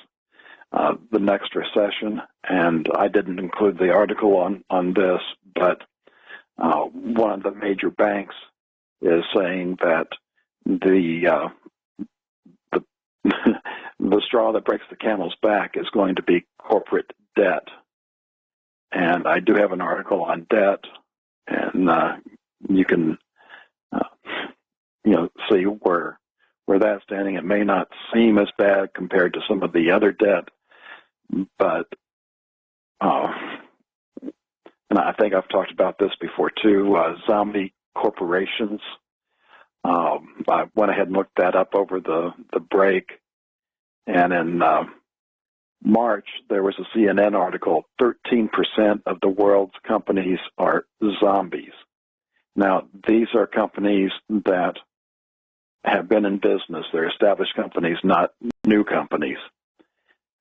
Speaker 4: the next recession. And I didn't include the article on this, but one of the major banks is saying that the the straw that breaks the camel's back is going to be corporate debt. And I do have an article on debt, and you can see where that's standing. It may not seem as bad compared to some of the other debt, but and I think I've talked about this before too, zombie corporations. I went ahead and looked that up over the break, and in March there was a CNN article, 13% of the world's companies are zombies. Now, these are companies that have been in business. They're established companies, not new companies.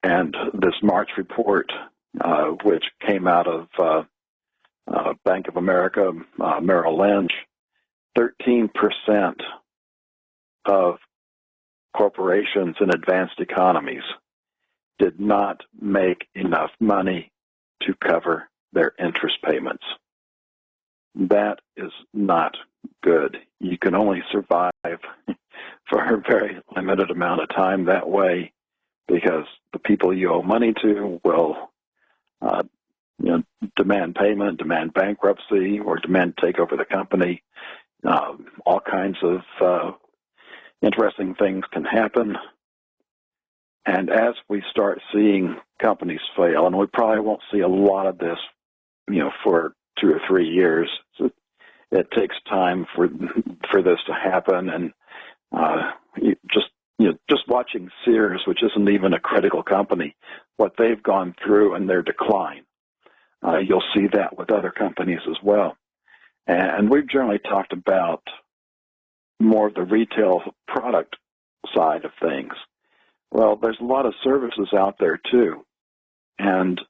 Speaker 4: And this March report, which came out of Bank of America, Merrill Lynch, 13% of corporations in advanced economies did not make enough money to cover their interest payments. That is not good. You can only survive for a very limited amount of time that way, because the people you owe money to will demand payment, demand bankruptcy, or demand to take over the company. All kinds of interesting things can happen. And as we start seeing companies fail, and we probably won't see a lot of this, for 2 or 3 years, so it takes time for this to happen. And just watching Sears, which isn't even a critical company, what they've gone through and their decline, you'll see that with other companies as well. And we've generally talked about more of the retail product side of things. Well, there's a lot of services out there too. And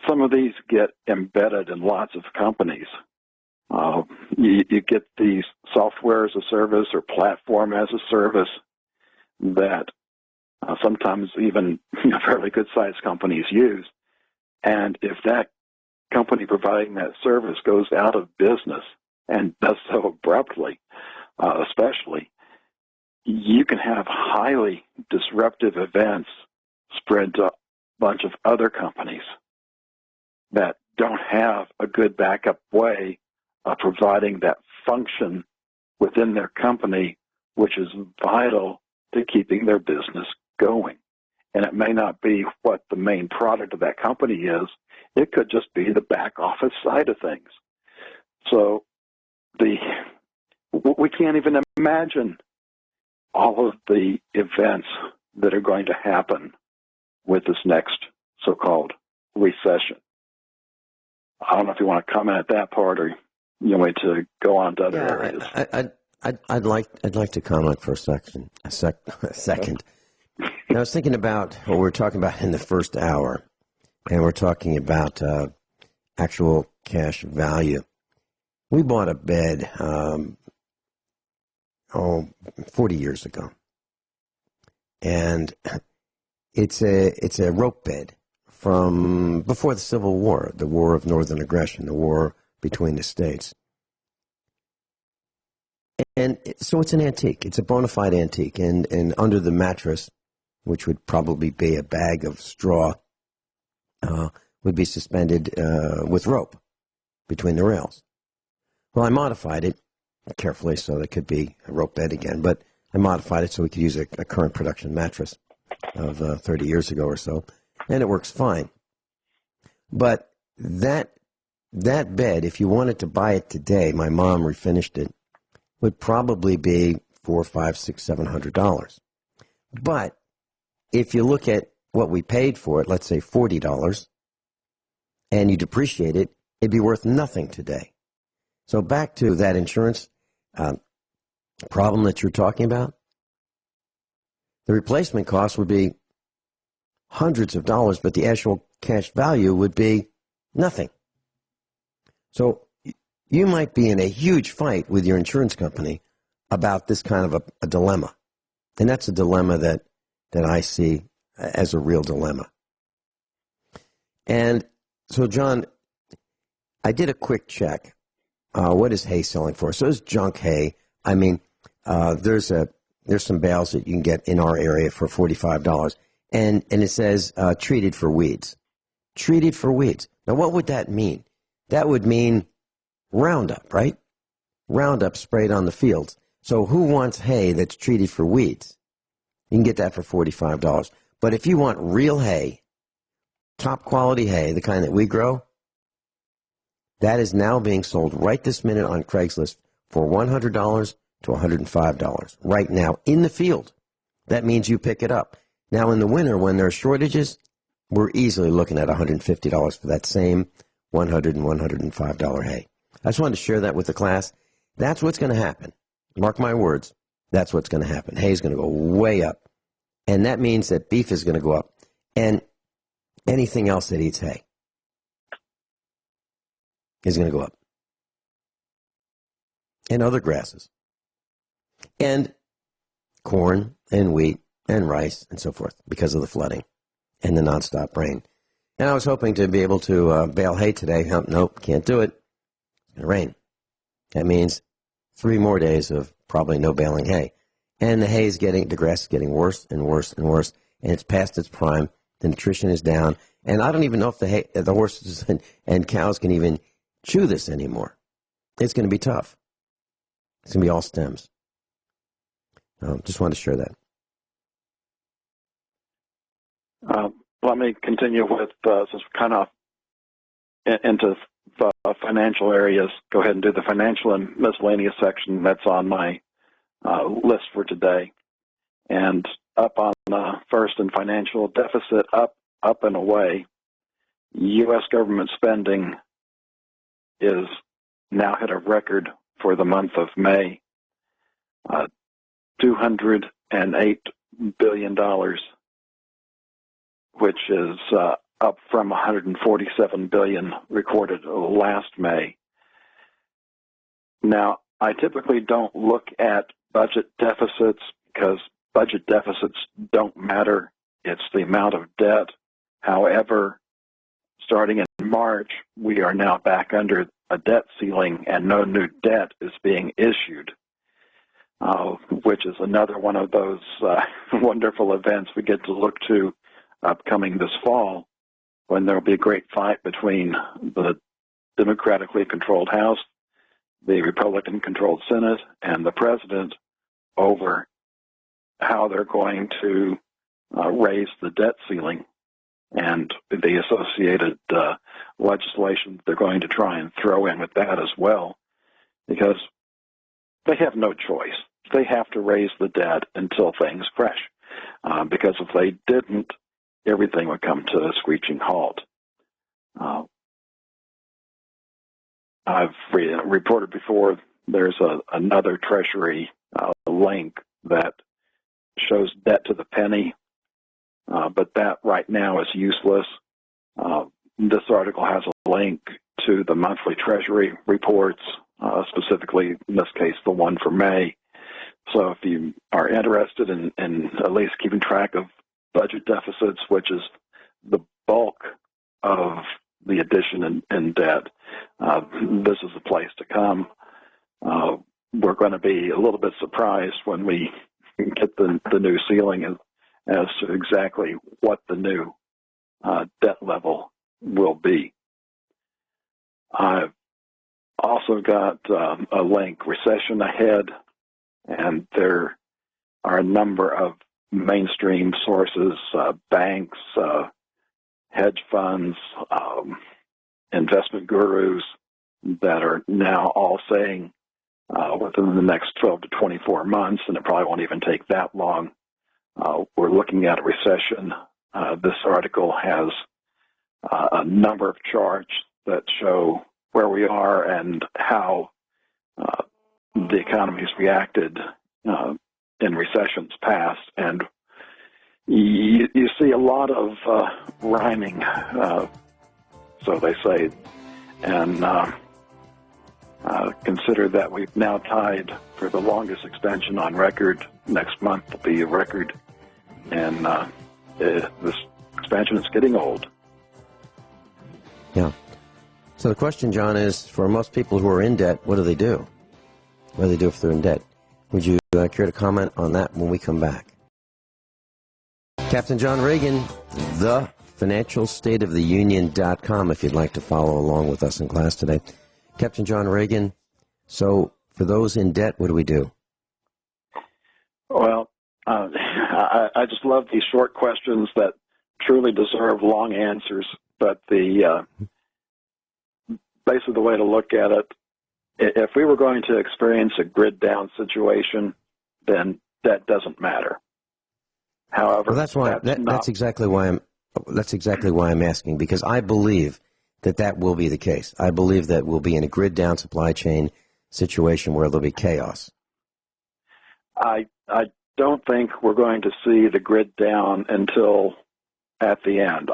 Speaker 4: some of these get embedded in lots of companies. You get these software as a service or platform as a service that sometimes even fairly good-sized companies use. And if that company providing that service goes out of business, and does so abruptly, especially, you can have highly disruptive events spread to a bunch of other companies that don't have a good backup way of providing that function within their company, which is vital to keeping their business going. and it may not be what the main product of that company is. It could just be the back office side of things. So we can't even imagine all of the events that are going to happen with this next so-called recession. I don't know if you want to comment at that part, or you want me to go on to other areas.
Speaker 3: I'd like to comment for a second. I was thinking about what we were talking about in the first hour, and we're talking about actual cash value. We bought a bed 40 years ago, and it's a rope bed from before the Civil War, the War of Northern Aggression, the war between the states. And so it's an antique. It's a bona fide antique. And under the mattress, which would probably be a bag of straw, would be suspended with rope between the rails. Well, I modified it carefully so that it could be a rope bed again, but I modified it so we could use a current production mattress of 30 years ago or so, and it works fine. But that bed, if you wanted to buy it today, my mom refinished it, would probably be $400, $500, $600, $700. But if you look at what we paid for it, let's say $40, and you depreciate it, it'd be worth nothing today. So back to that insurance problem that you're talking about, the replacement cost would be hundreds of dollars, but the actual cash value would be nothing. So you might be in a huge fight with your insurance company about this kind of a dilemma. And that's a dilemma that I see as a real dilemma. And so, John, I did a quick check. What is hay selling for? So it's junk hay. I mean, there's some bales that you can get in our area for $45. And it says treated for weeds. Treated for weeds. Now, what would that mean? That would mean Roundup, right? Roundup sprayed on the fields. So who wants hay that's treated for weeds? You can get that for $45. But if you want real hay, top quality hay, the kind that we grow, that is now being sold right this minute on Craigslist for $100 to $105 right now in the field. That means you pick it up. Now in the winter when there are shortages, we're easily looking at $150 for that same $100 and $105 hay. I just wanted to share that with the class. That's what's going to happen. Mark my words. That's what's going to happen. Hay is going to go way up. And that means that beef is going to go up. And anything else that eats hay is going to go up. And other grasses. And corn and wheat and rice and so forth because of the flooding and the nonstop rain. And I was hoping to be able to bale hay today. Nope, can't do it. It's going to rain. That means 3 more days of probably no baling hay. And the grass is getting worse and worse and worse. And it's past its prime. The nutrition is down. And I don't even know if the horses and cows can even chew this anymore. It's going to be tough. It's going to be all stems. Just wanted to share that.
Speaker 4: Let me continue with, since we're kind of into the financial areas, go ahead and do the financial and miscellaneous section. That's on my list for today. And up on first in financial deficit, up and away, U.S. government spending is now hit a record for the month of May, $208 billion, which is up from $147 billion recorded last May. Now, I typically don't look at budget deficits because budget deficits don't matter. It's the amount of debt. However, starting in March, we are now back under a debt ceiling and no new debt is being issued, which is another one of those wonderful events we get to look to upcoming this fall, when there will be a great fight between the Democratically controlled House, the Republican-controlled Senate, and the President over how they're going to raise the debt ceiling and the associated legislation they're going to try and throw in with that as well, because they have no choice. They have to raise the debt until things crash, because if they didn't, everything would come to a screeching halt. I've reported before there's another Treasury link that shows debt to the penny, but that right now is useless. This article has a link to the monthly Treasury reports, specifically, in this case, the one for May. So if you are interested in at least keeping track of budget deficits, which is the bulk of the addition in debt, this is the place to come. We're going to be a little bit surprised when we get the new ceiling as to exactly what the new debt level will be. I've also got a link, Recession Ahead, and there are a number of mainstream sources, banks, hedge funds, investment gurus that are now all saying within the next 12 to 24 months, and it probably won't even take that long, we're looking at a recession. This article has a number of charts that show where we are and how the economy's reacted in recessions past. And you see a lot of rhyming, so they say, and consider that we've now tied for the longest extension on record. Next month will be a record, and this expansion is getting old.
Speaker 3: Yeah. So the question, John, is for most people who are in debt, what do they do? What do they do if they're in debt? Would you care to comment on that when we come back? Captain John Regan, thefinancialstateoftheunion.com, if you'd like to follow along with us in class today. Captain John Regan, so for those in debt, what do we do?
Speaker 4: Well, I just love these short questions that truly deserve long answers, but basically the way to look at it, if we were going to experience a grid down situation, then that doesn't matter. However,
Speaker 3: well, that's exactly why I'm asking, because I believe that will be the case. I believe that we'll be in a grid down supply chain situation where there'll be chaos.
Speaker 4: I don't think we're going to see the grid down until at the end.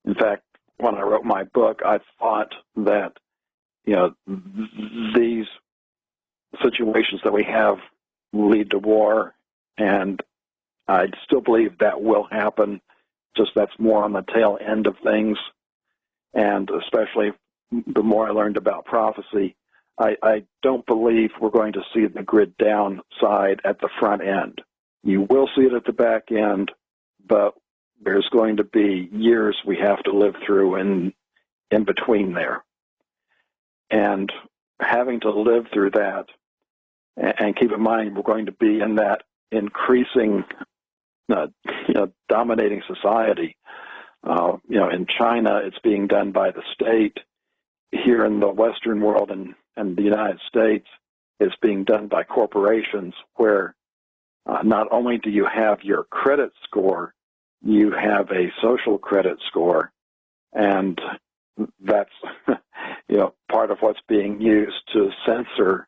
Speaker 4: In fact, when I wrote my book, I thought that, these situations that we have lead to war, and I still believe that will happen, just that's more on the tail end of things. And especially the more I learned about prophecy, I don't believe we're going to see the grid down side at the front end. You will see it at the back end, but there's going to be years we have to live through in between there. And having to live through that, and keep in mind we're going to be in that increasing, dominating society. In China, it's being done by the state. Here in the Western world and the United States, it's being done by corporations, where not only do you have your credit score, you have a social credit score, and that's part of what's being used to censor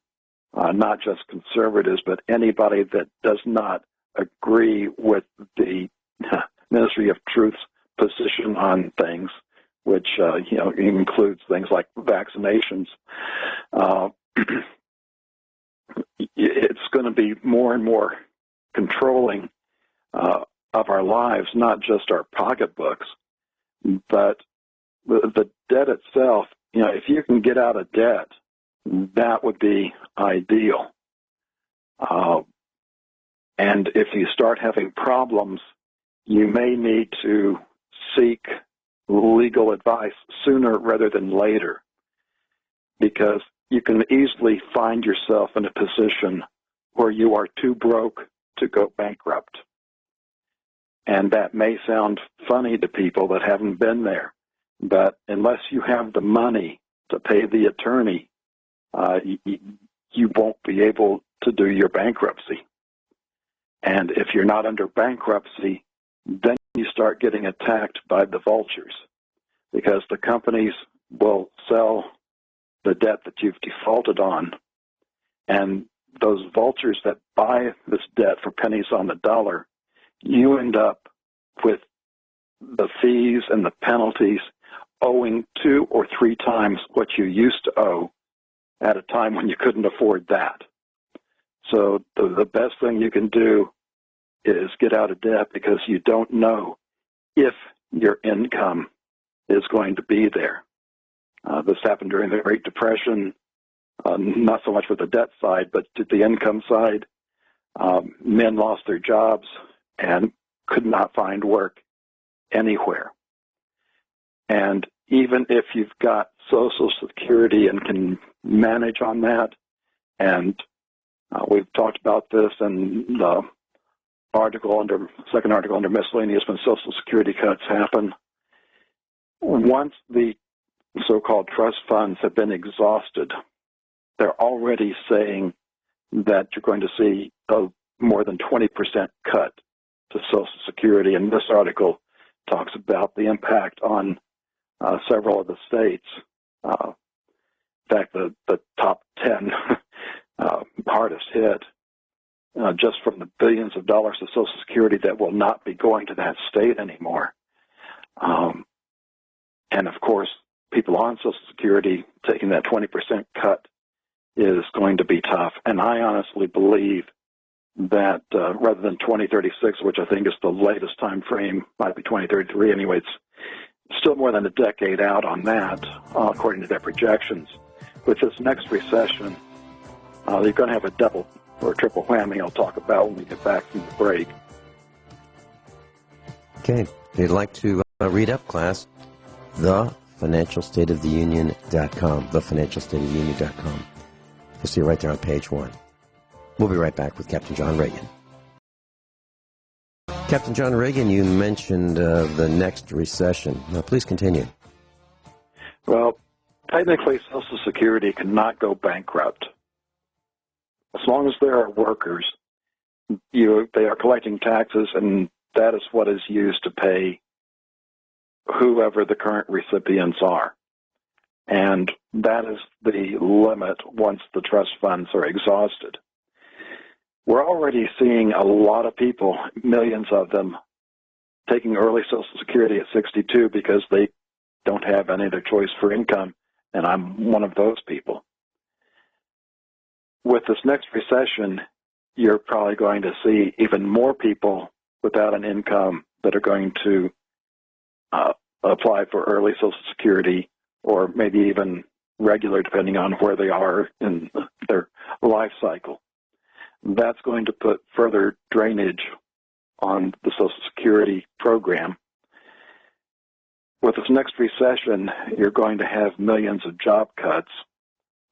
Speaker 4: not just conservatives, but anybody that does not agree with the Ministry of Truth's position on things, which includes things like vaccinations. It's going to be more and more controlling of our lives, not just our pocketbooks, but the debt itself. If you can get out of debt, that would be ideal. And if you start having problems, you may need to seek legal advice sooner rather than later, because you can easily find yourself in a position where you are too broke to go bankrupt. And that may sound funny to people that haven't been there, but unless you have the money to pay the attorney, you won't be able to do your bankruptcy. And if you're not under bankruptcy, then you start getting attacked by the vultures, because the companies will sell the debt that you've defaulted on, and those vultures that buy this debt for pennies on the dollar, you end up with the fees and the penalties owing 2 or 3 times what you used to owe at a time when you couldn't afford that. So the best thing you can do is get out of debt, because you don't know if your income is going to be there. This happened during the Great Depression, not so much with the debt side, but to the income side. Men lost their jobs and could not find work anywhere. And even if you've got Social Security and can manage on that, and we've talked about this in the second article under miscellaneous, when Social Security cuts happen, once the so-called trust funds have been exhausted, they're already saying that you're going to see a more than 20% cut to Social Security. And this article talks about the impact on several of the states. In fact, the top 10 hardest hit, just from the billions of dollars of Social Security that will not be going to that state anymore. And of course, people on Social Security taking that 20% cut is going to be tough. And I honestly believe that rather than 2036, which I think is the latest time frame, might be 2033 anyway, it's still more than a decade out on that, according to their projections. With this next recession, you're going to have a double or a triple whammy I'll talk about when we get back from the break.
Speaker 3: Okay. If you'd like to read up, class, thefinancialstateoftheunion.com, thefinancialstateoftheunion.com. You'll see it right there on page 1. We'll be right back with Captain John Ragan. Captain John Ragan, you mentioned the next recession. Now, please continue.
Speaker 4: Well, technically, Social Security cannot go bankrupt. As long as there are workers, they are collecting taxes, and that is what is used to pay whoever the current recipients are. And that is the limit once the trust funds are exhausted. We're already seeing a lot of people, millions of them, taking early Social Security at 62 because they don't have any other choice for income, and I'm one of those people. With this next recession, you're probably going to see even more people without an income that are going to apply for early Social Security, or maybe even regular, depending on where they are in their life cycle. That's going to put further drainage on the Social Security program. With this next recession, you're going to have millions of job cuts.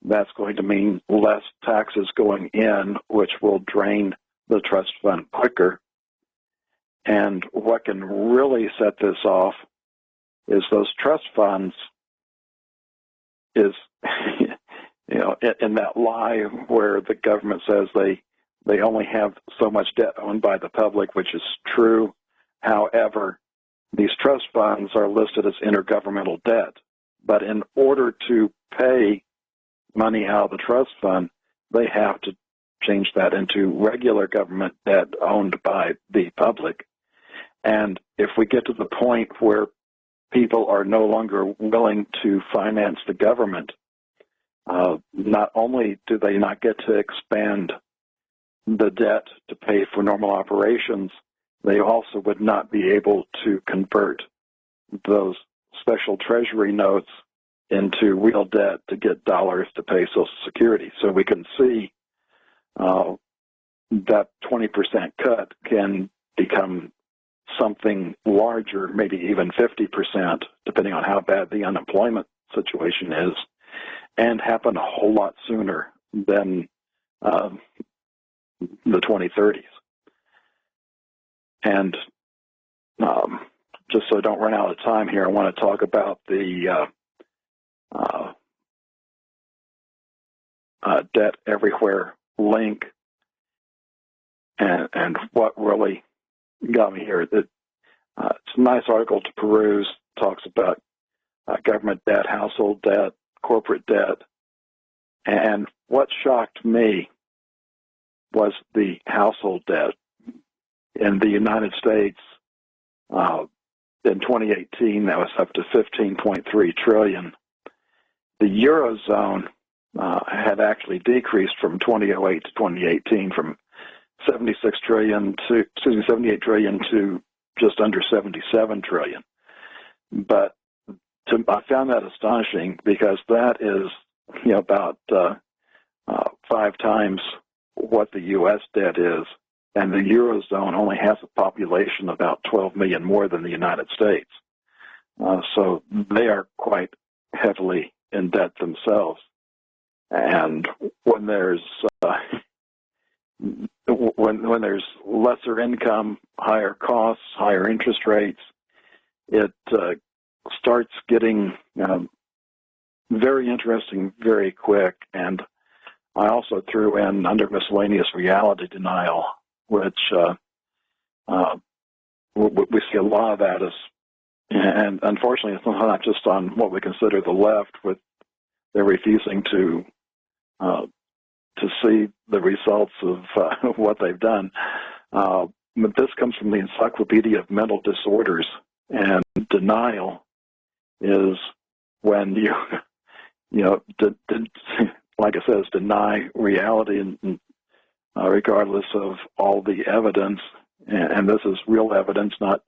Speaker 4: That's going to mean less taxes going in, which will drain the trust fund quicker. And what can really set this off is those trust funds is, in that lie where the government says they only have so much debt owned by the public, which is true. However, these trust funds are listed as intergovernmental debt. But in order to pay money out of the trust fund, they have to change that into regular government debt owned by the public. And if we get to the point where people are no longer willing to finance the government, not only do they not get to expand the debt to pay for normal operations, they also would not be able to convert those special treasury notes into real debt to get dollars to pay Social Security. So we can see that 20% cut can become something larger, maybe even 50%, depending on how bad the unemployment situation is, and happen a whole lot sooner than the 2030s. And just so I don't run out of time here, I want to talk about the debt everywhere link and what really got me here. It's a nice article to peruse. Talks about government debt, household debt, corporate debt. And what shocked me was the household debt. In the United States, in 2018, that was up to $15.3 trillion. The Eurozone had actually decreased from 2008 to 2018 from 78 trillion to just under 77 trillion. But I found that astonishing because that is, about 5 times what the U.S. debt is, and the Eurozone only has a population about 12 million more than the United States. So they are quite heavily in debt themselves. And when there's when there's lesser income, higher costs, higher interest rates, it starts getting very interesting very quick. And I also threw in under miscellaneous reality denial, which we see a lot of that as, and unfortunately it's not just on what we consider the left, with they're refusing to see the results of what they've done. But this comes from the Encyclopedia of Mental Disorders, and denial is when you like I said, deny reality and regardless of all the evidence. And this is real evidence, not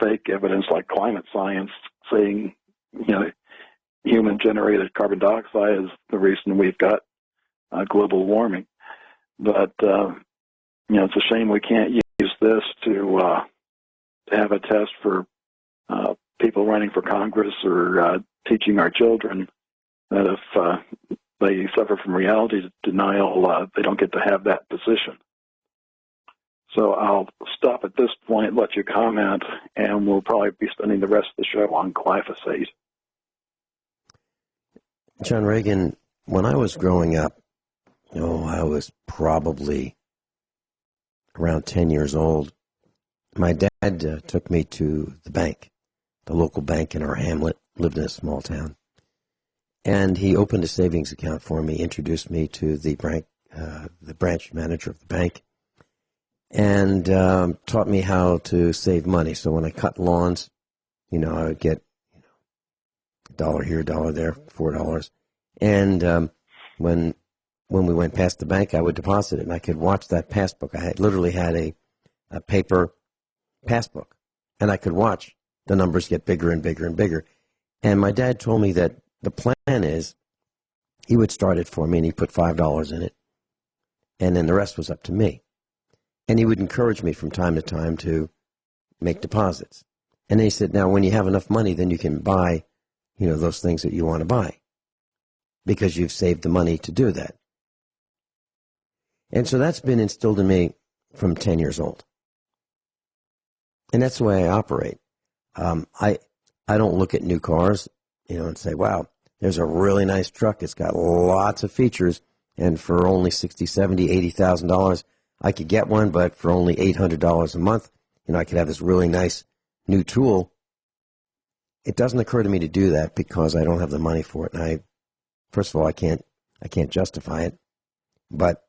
Speaker 4: fake evidence like climate science saying, human-generated carbon dioxide is the reason we've got global warming. But, it's a shame we can't use this to have a test for people running for Congress or teaching our children that if they suffer from reality denial, they don't get to have that position. So I'll stop at this point, let you comment, and we'll probably be spending the rest of the show on glyphosate.
Speaker 3: John Regan, when I was growing up, I was probably around 10 years old. My dad took me to the bank, the local bank in our hamlet, lived in a small town. And he opened a savings account for me, introduced me to the branch manager of the bank, and taught me how to save money. So when I cut lawns, I would get $1 here, $1 there, $4. And when we went past the bank, I would deposit it, and I could watch that passbook. I literally had a paper passbook, and I could watch the numbers get bigger and bigger and bigger. And my dad told me that the plan is he would start it for me, and he put $5 in it, and then the rest was up to me. And he would encourage me from time to time to make deposits. And then he said, now, when you have enough money, then you can buy, those things that you want to buy because you've saved the money to do that. And so that's been instilled in me from 10 years old. And that's the way I operate. I don't look at new cars, and say, wow, there's a really nice truck. It's got lots of features, and for only $60,000, $70,000, $80,000, I could get one, but for only $800 a month, I could have this really nice new tool. It doesn't occur to me to do that because I don't have the money for it. And first of all, I can't justify it. But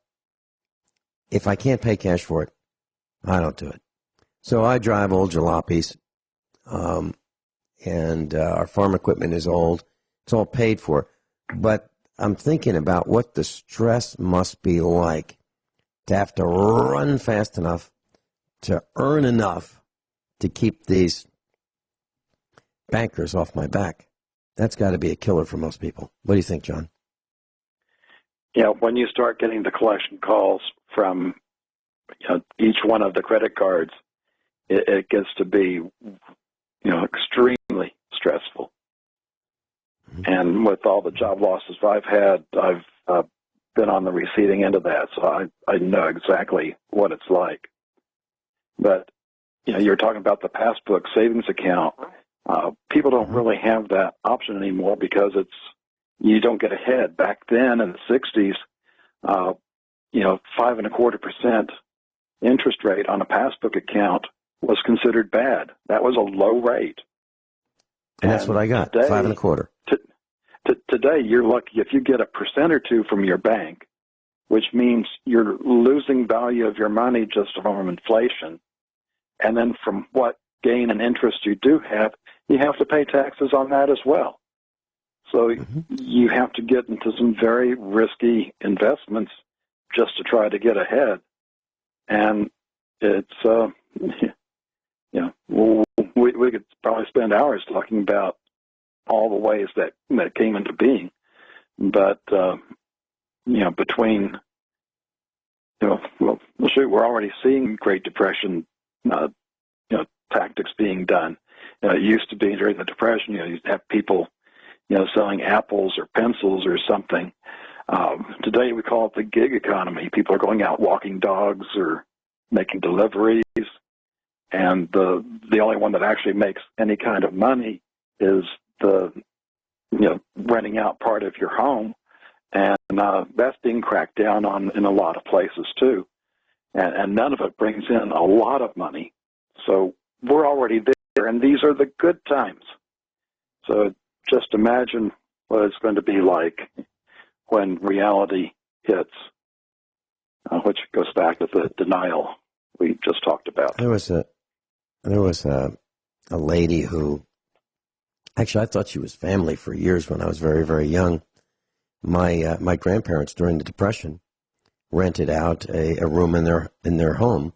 Speaker 3: if I can't pay cash for it, I don't do it. So I drive old jalopies, and our farm equipment is old. It's all paid for. But I'm thinking about what the stress must be like to have to run fast enough to earn enough to keep these bankers off my back. That's got to be a killer for most people. What do you think, John?
Speaker 4: Yeah, when you start getting the collection calls from each one of the credit cards, it gets to be extremely stressful. Mm-hmm. And with all the job losses I've had, I've been on the receiving end of that, so I know exactly what it's like. But you're talking about the passbook savings account. People don't really have that option anymore because you don't get ahead. Back then in the 60s, 5.25% interest rate on a passbook account was considered bad. That was a low rate.
Speaker 3: And that's what I got, today, 5.25.
Speaker 4: Today, you're lucky if you get 1% or 2% from your bank, which means you're losing value of your money just from inflation. And then from what gain and interest you do have, you have to pay taxes on that as well. So you have to get into some very risky investments just to try to get ahead. And it's, we could probably spend hours talking about all the ways that came into being. But, between, we're already seeing Great Depression, tactics being done. It used to be during the Depression, you'd have people, selling apples or pencils or something. Today we call it the gig economy. People are going out walking dogs or making deliveries. And the only one that actually makes any kind of money is the, renting out part of your home. And that's being cracked down on in a lot of places too. And none of it brings in a lot of money. So we're already there, and these are the good times. So just imagine what it's going to be like when reality hits, which goes back to the denial we just talked about.
Speaker 3: There was a lady who, actually, I thought she was family for years when I was very, very young. My grandparents during the Depression rented out a room in their home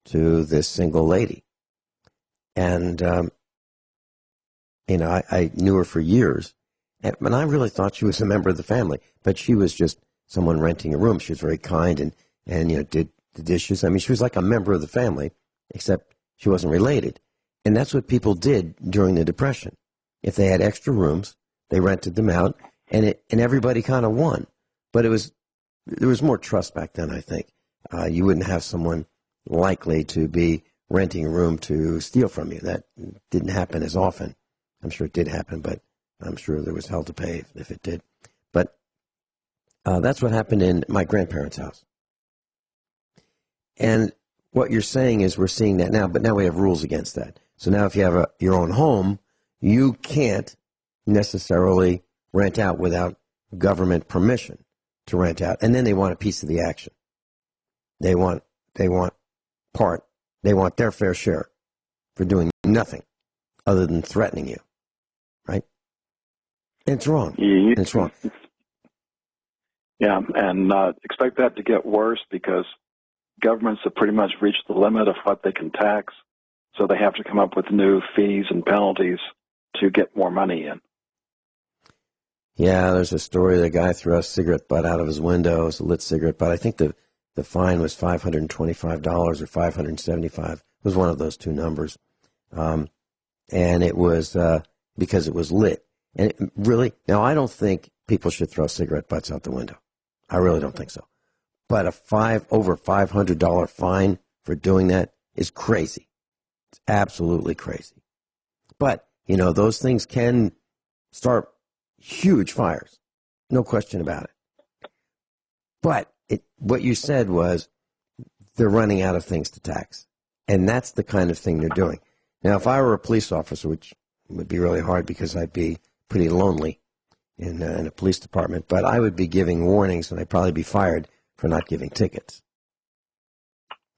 Speaker 3: to this single lady, and I knew her for years, and I really thought she was a member of the family, but she was just someone renting a room. She was very kind and did the dishes. I mean, she was like a member of the family, except she wasn't related. And that's what people did during the Depression. If they had extra rooms, they rented them out, and everybody kind of won. But there was more trust back then, I think. You wouldn't have someone likely to be renting a room to steal from you. That didn't happen as often. I'm sure it did happen, but I'm sure there was hell to pay if it did. But that's what happened in my grandparents' house. And what you're saying is we're seeing that now, but now we have rules against that. So now if you have your own home, you can't necessarily rent out without government permission to rent out. And then they want a piece of the action. They want their fair share for doing nothing other than threatening you, right? And it's wrong. It's wrong.
Speaker 4: Yeah, and expect that to get worse because governments have pretty much reached the limit of what they can tax, so they have to come up with new fees and penalties to get more money in.
Speaker 3: Yeah, there's a story. The guy threw a cigarette butt out of his window. It was a lit cigarette butt. I think the fine was $525 or $575. It was one of those two numbers. And it was because it was lit. And now I don't think people should throw cigarette butts out the window. I really don't think so. But over $500 fine for doing that is crazy. It's absolutely crazy. But, those things can start huge fires. No question about it. But what you said was they're running out of things to tax. And that's the kind of thing they're doing. Now, if I were a police officer, which would be really hard because I'd be pretty lonely in a police department, but I would be giving warnings and I'd probably be fired for not giving tickets.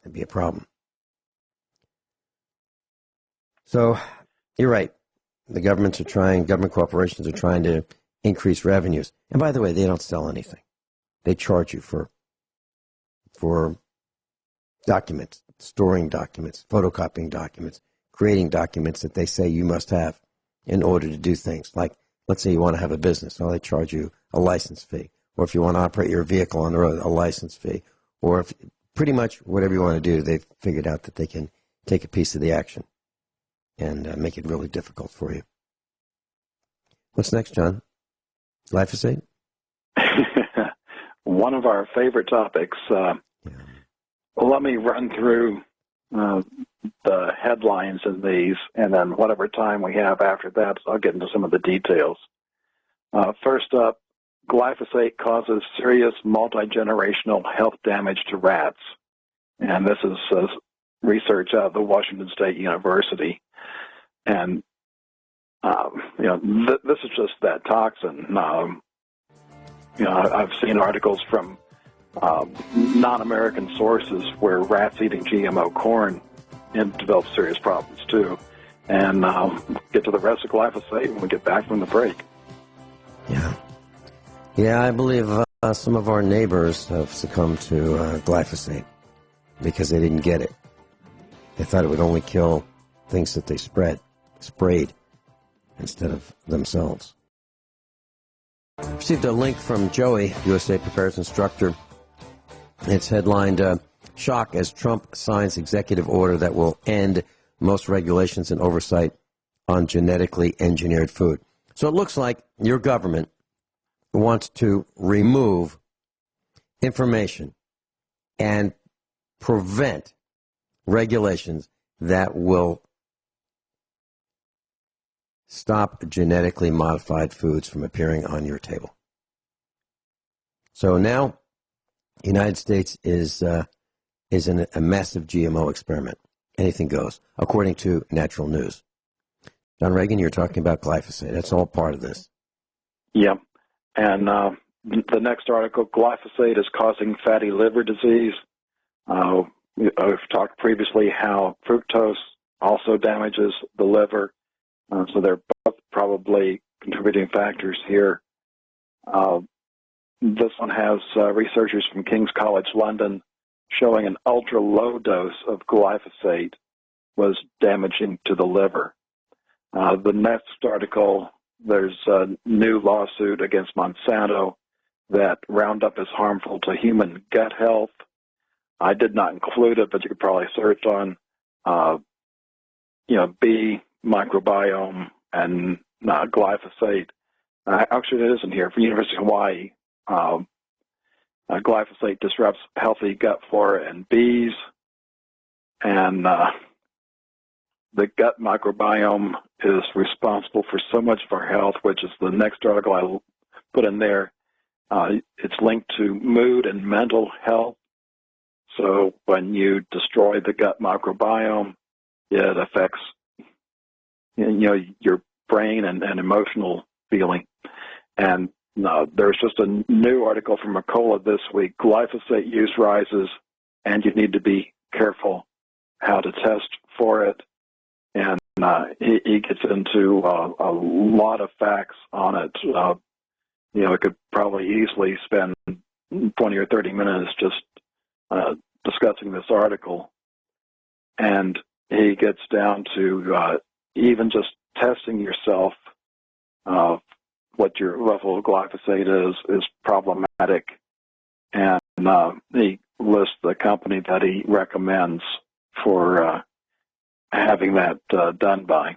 Speaker 3: That'd be a problem. So, you're right. The government corporations are trying to increase revenues. And by the way, they don't sell anything. They charge you for documents, storing documents, photocopying documents, creating documents that they say you must have in order to do things. Like, let's say you want to have a business. Well, they charge you a license fee. Or if you want to operate your vehicle on the road, a license fee. Or if pretty much whatever you want to do, they've figured out that they can take a piece of the action and make it really difficult for you. What's next, John? Glyphosate?
Speaker 4: One of our favorite topics. Let me run through the headlines in these, and then whatever time we have after that, I'll get into some of the details. First up, glyphosate causes serious multi-generational health damage to rats. And this is research out of the Washington State University. And, this is just that toxin. I've seen articles from non-American sources where rats eating GMO corn and develop serious problems too. And get to the rest of glyphosate when we get back from the break.
Speaker 3: Yeah, I believe some of our neighbors have succumbed to glyphosate because they didn't get it. They thought it would only kill things that they sprayed instead of themselves. Received a link from Joey, USA Preparedness Instructor. It's headlined, Shock as Trump signs executive order that will end most regulations and oversight on genetically engineered food. So it looks like your government wants to remove information and prevent regulations that will stop genetically modified foods from appearing on your table. So now, the United States is in a massive GMO experiment. Anything goes, according to Natural News. John Regan, you're talking about glyphosate. That's all part of this.
Speaker 4: Yeah. And the next article, glyphosate is causing fatty liver disease. I've talked previously how fructose also damages the liver. So they're both probably contributing factors here. This one has researchers from King's College London showing an ultra-low dose of glyphosate was damaging to the liver. The next article, there's a new lawsuit against Monsanto that Roundup is harmful to human gut health. I did not include it, but you could probably search on, bee microbiome and glyphosate. Actually, it isn't here. For University of Hawaii, glyphosate disrupts healthy gut flora in bees, and the gut microbiome is responsible for so much of our health, which is the next article I put in there. It's linked to mood and mental health. So when you destroy the gut microbiome, it affects your brain and emotional feeling. And there's just a new article from Mercola this week. Glyphosate use rises, and you need to be careful how to test for it. And he gets into a lot of facts on it. It could probably easily spend 20 or 30 minutes just discussing this article. And he gets down to even just testing yourself what your level of glyphosate is problematic. And he lists the company that he recommends for having that done by.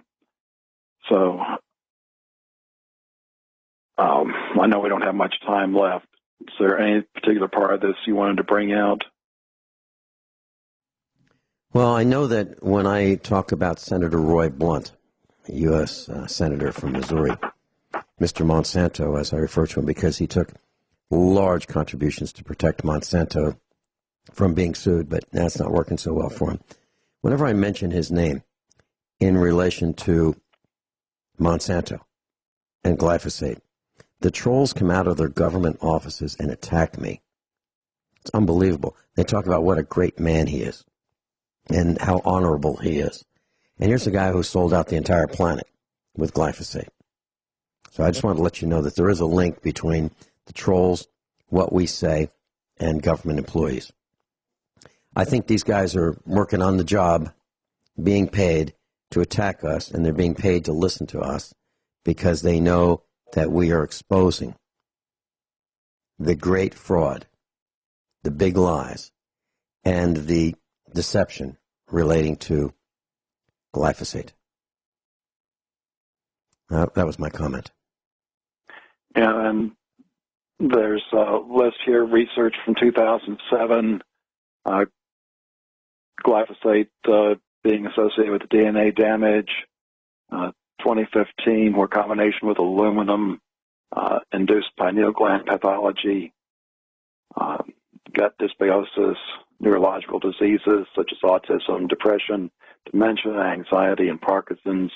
Speaker 4: So I know we don't have much time left. Is there any particular part of this you wanted to bring out?
Speaker 3: Well, I know that when I talk about Senator Roy Blunt, a U.S. Senator from Missouri, Mr. Monsanto, as I refer to him, because he took large contributions to protect Monsanto from being sued, but that's not working so well for him. Whenever I mention his name in relation to Monsanto and glyphosate, the trolls come out of their government offices and attack me. It's unbelievable. They talk about what a great man he is and how honorable he is. And here's a guy who sold out the entire planet with glyphosate. So I just want to let you know that there is a link between the trolls, what we say, and government employees. I think these guys are working on the job, being paid to attack us, and they're being paid to listen to us because they know that we are exposing the great fraud, the big lies, and the deception relating to glyphosate. That was my comment.
Speaker 4: Yeah, and there's a list here, research from 2007, glyphosate being associated with DNA damage. 2015, where combination with aluminum induced pineal gland pathology, gut dysbiosis, neurological diseases such as autism, depression, dementia, anxiety, and Parkinson's.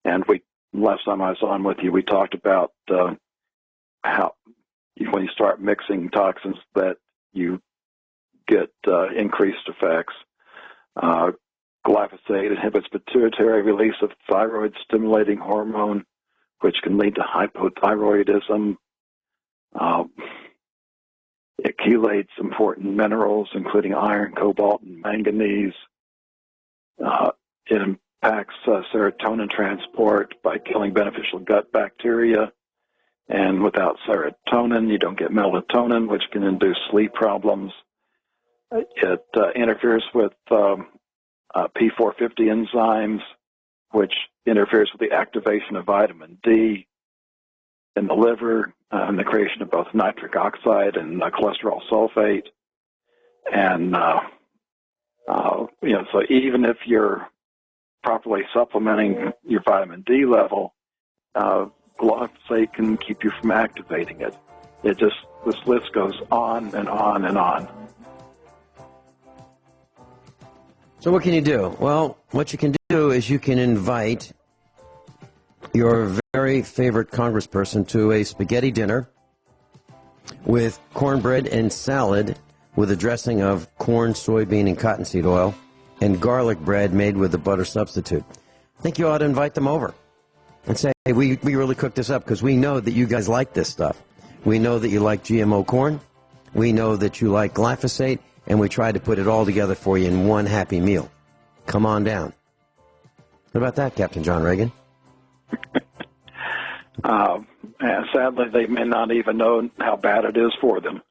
Speaker 4: And last time I was on with you, we talked about how when you start mixing toxins that you get increased effects. Glyphosate inhibits pituitary release of thyroid-stimulating hormone, which can lead to hypothyroidism. It chelates important minerals, including iron, cobalt, and manganese. It impacts serotonin transport by killing beneficial gut bacteria. And without serotonin, you don't get melatonin, which can induce sleep problems. It interferes with P450 enzymes, which interferes with the activation of vitamin D in the liver and the creation of both nitric oxide and cholesterol sulfate. And, so even if you're properly supplementing your vitamin D level, glyphosate can keep you from activating it. This list goes on and on and on.
Speaker 3: So what can you do? Well, what you can do is you can invite your very favorite congressperson to a spaghetti dinner with cornbread and salad with a dressing of corn, soybean, and cottonseed oil, and garlic bread made with a butter substitute. I think you ought to invite them over and say, hey, we really cooked this up because we know that you guys like this stuff. We know that you like GMO corn. We know that you like glyphosate. And we tried to put it all together for you in one happy meal. Come on down. What about that, Captain John Regan?
Speaker 4: Sadly, they may not even know how bad it is for them.